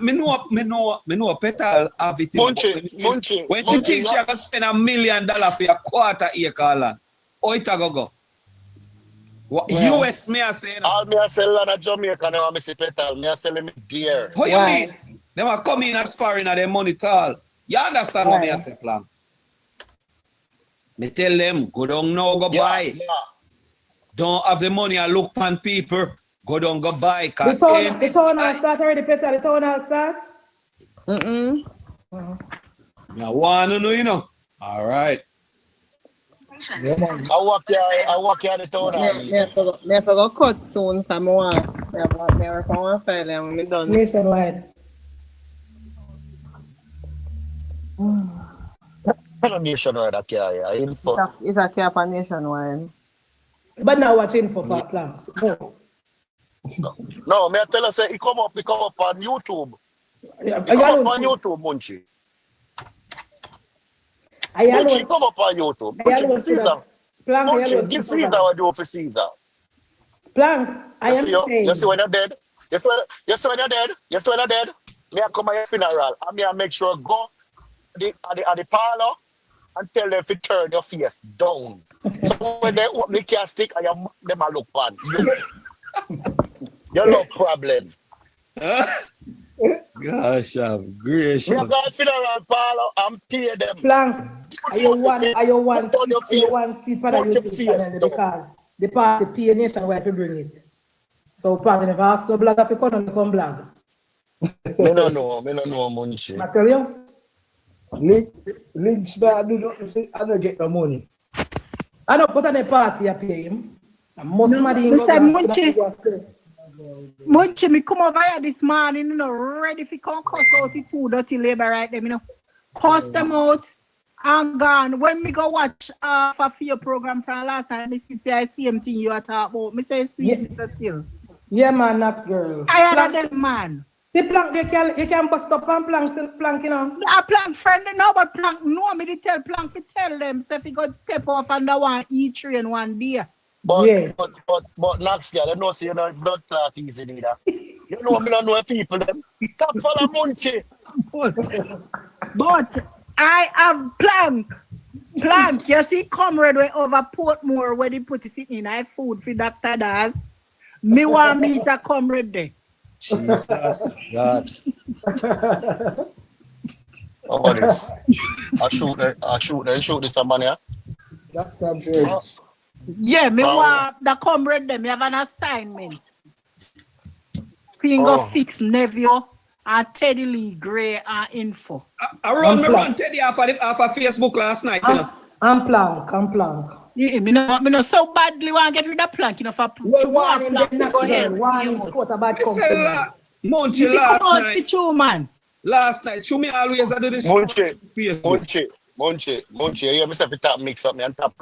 me know Petal have it. Munchieb. When she think she can spend $1 million for a quarter acre land, oh it go. US me I say. All me I sell land at Jamaica now, I say Petal. Me I selling me dear. What you mean? They are coming and sparring at their money tall. You understand what me I say, plan? Me tell them, go down now, go buy. Yeah. Don't have the money and look on people. Go down, go buy. The town all start already, Peter. The town all start? Mm-mm. You want to know, you know? All right. I walk here the town. Me forgot cut soon because I want file and we done. Nationwide. Nationwide, it's a cap on nationwide. But now watching for plan. No, me I tell you, say it come up on YouTube. It come up on YouTube, Munchieb. Munchieb come up on YouTube. Munchieb, Caesar. Munchieb, give Caesar what do for Caesar. Plank, I am saying. You see when you're dead? You see when you're dead? Me I come at your funeral and me I make sure go at the parlor and tell them to turn your face down. So when they open the casket, them a look on. You no problem. Gosh, I'm gracious. You go to funeral parlor and pay them. Plank, are you one seat for the YouTube channel because the party pay nationwide to bring it. So party never ask no blogger to come blog. Me no know, Munchieb. I tell you. Links that I don't get the money. I don't put on a party I pay him. Munchieb, me come over here this morning, you know, ready for come cuss out the two dirty labor right them, you know. Cuss them out and gone. When me go watch for your program from last night, me see I see same thing you are talking about. Me say sweet, Mr. Till. Yeah, man, that's girl. I had them man. The plank, you can bust up and plank, you know. A plank friend, no, but plank, no, me did tell plank to tell them, so if you go step off under one E-train one day. But yeah. but next girl, you know, see, you know, blood clot easy neither. You know, me don't know people them. Top follow Munchieb. But I have plank, you see, comrade way over Portmore where they put it sitting in I food for Dr. Daz. Me want me to comrade there. Jesus God. Oh, this. I shoot this somebody, yeah? Yeah, me want the comrade them. You have an assignment. Finger fix Neville and Teddy Lee Gray and info. I run Teddy off of Facebook last night, you know. I'm plank. Yeah, me no so badly want to get rid of plank, you know, for one plank. Munchieb last night, show me always I do this. Munchieb, you must have to tap mix up me and tap.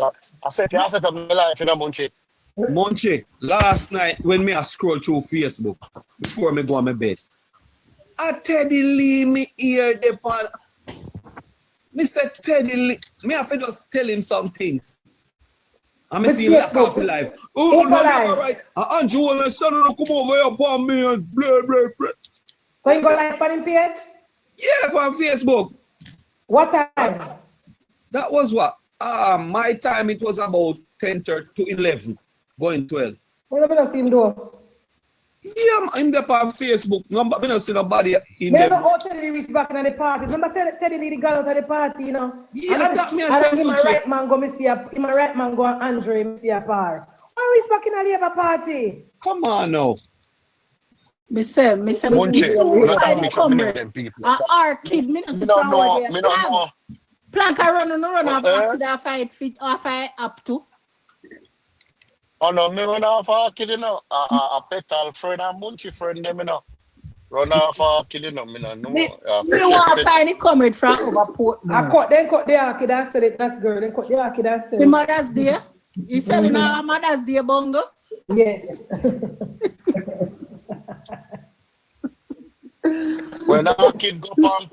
I said, you set up my life, you know, Munchieb, last night when me I scroll through Facebook before me go on my bed, I Teddy Lee me hear the pan. Me said Teddy Lee, me have to just tell him some things. I'm see him like off live. Oh, no, right. Andrew and my son will come over here upon me and blah, blah, blah. So you go live on him page? Yeah, on Facebook. What time? That was what? My time it was about 10:30 to 11, going 12. What did I see him do? Yeah, I'm there on Facebook. I don't see nobody in there. there. Remember Teddy reached back in the party. Remember Teddy Lee got out of the party, you know? Yeah, that me I him a right man go me see him a right man go and Andre me see a par. Why is back in a Labour Party? Come on now. Me say, our kids, me don't know. Plank I run after that fight fit off up to. Oh no, me run off a kid, you know. A Petal friend and Munchieb friend, them, you know. Run off or killing them, no. Me want to find it coming from overport. I cut the Aki that said it, that's girl. Then cut the Aki that said The it. Mother's Day. You selling our Mother's Day bongo? Yes. When our kid go on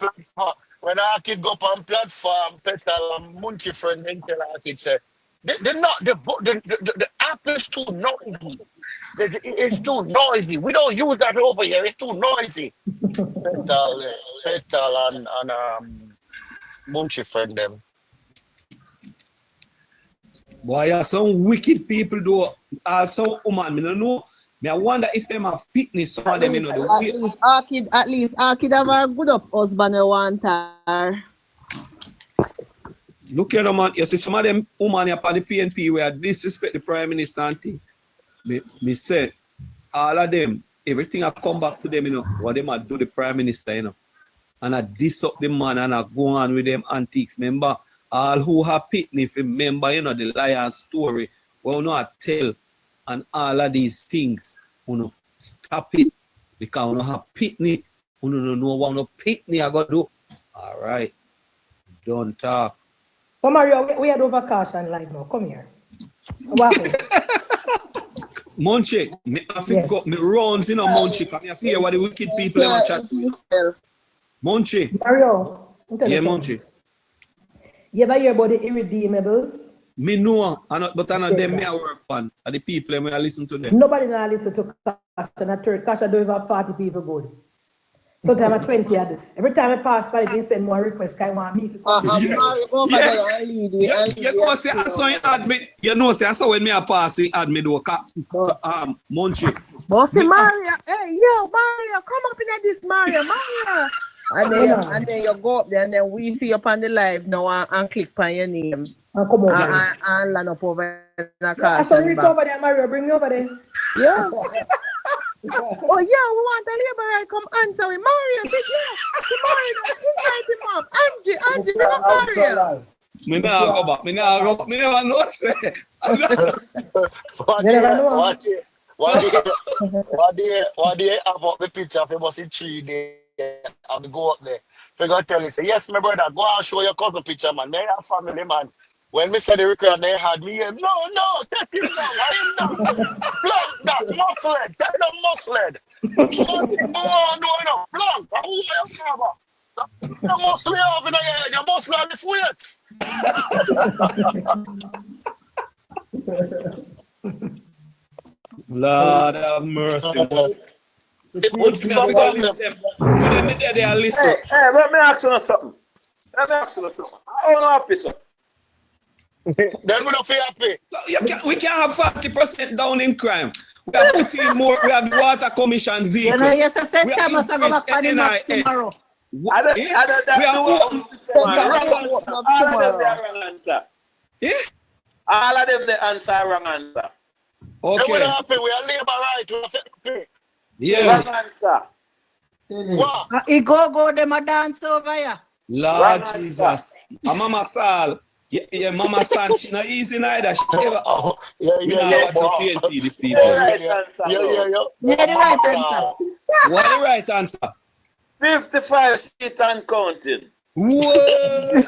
platform, Petal and Munchieb friend then tell our kid say, the app is too noisy. It's too noisy. We don't use that over here. It's too noisy. Petal and Munchieb friend them. Boy, yeah, some wicked people do. Some woman, me don't know. Me I wonder if them have fitness. Some of them, you know, At least Arkid have a good up husband one time. Look at them, man. You see some of them women up on the PNP where disrespect the Prime Minister and thing. Me say, all of them, everything I come back to them, you know, what them do the Prime Minister, you know. And I diss up the man and I go on with them antiques. Remember, all who have pitney, remember, you know, the lion story. Well, no, I tell, and all of these things, you know, stop it. Because you know, have pitney, you don't know what no pitney I got to do. All right, don't talk. So Mario, we had over caution live now. Come here. What happened? Munchieb, me have to go, me runs, you know, Munchieb. Come here, hear what the wicked people ever chat. Munchieb. Mario, yeah, Munchieb. You ever hear about the irredeemables? Me know, but I know them me I work on. And the people when I listen to them. Nobody now listen to Kasha. Not third Kasha don't even 40 people good. Sometimes I'm 20. Every time I pass by, they send more requests. I want me to come. You know, say I saw him admit. You know, say I saw when me a passing admit do Munchieb. Bossy Mario, hey yo, Mario, come up in this Mario. And then you go up there and then we see up on the live now and click on your name. Come over and land up over the car. I saw reach over there, Mario. Bring me over there. Yeah. Oh yeah, we want a labor right come answer with Mario. Yeah. Tomorrow, invite him up. Angie, Mario. Me nah go back. Me never know say. What day I have up the picture of him was in 3 days. I will go up there. So I tell you, say, yes, my brother, go and show your cousin picture, man. They have family, man. When me said the record, they had me, no, take him down, let him down. Plug that, muscled, take the muscled. Something go on, no, plug, who are your father? You must lay off in the head, you must learn the weights. Lord have mercy. Hey, let me ask you something. I want to happy, sir. They're going to feel happy. We can't have 40% down in crime. We are putting more, we have the water commission vehicle. We have increased NIS. We all of them the answer wrong answer. Okay. We're happy. We are labor right. We are happy. Yeah. Wrong answer. What? He go them a dance over here. Lord Jesus. Mama Sal. Yeah, Mama San, she not easy neither. She never. Yeah. What's the PNP this evening? Yeah, the right answer. What the right answer? 55 seat and counting. Whoa!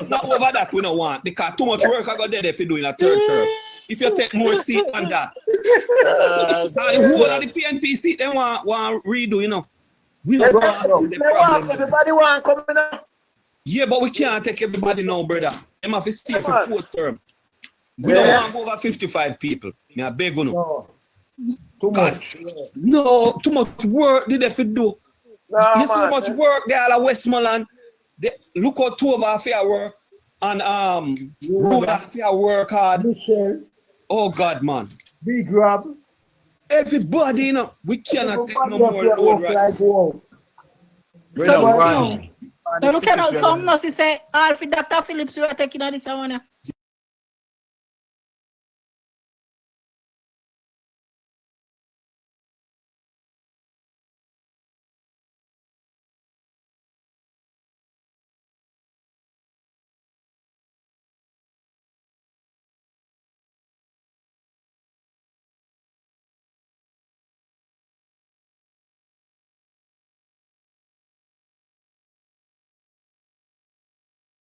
Not over that we don't want. Because too much work I got there if you do in a third term. If you take more seat than that. Who are the PNP seat they want redo, you know? We don't want the problem. Everybody want come in. Yeah, but we can't take everybody now, brother. Them have to stay for 4th term. We don't want to go over 55 people. I beg you no. Too much. No, too much work did they have to do. You so much work there at Westmoreland. Look how 2 of our fair work and Road fair work hard. Michelle. Oh God, man. Big grab. Everybody, you know, we cannot take no more road right. So look at how some nurses say, Alfie, Dr. Phillips, you are taking on this one.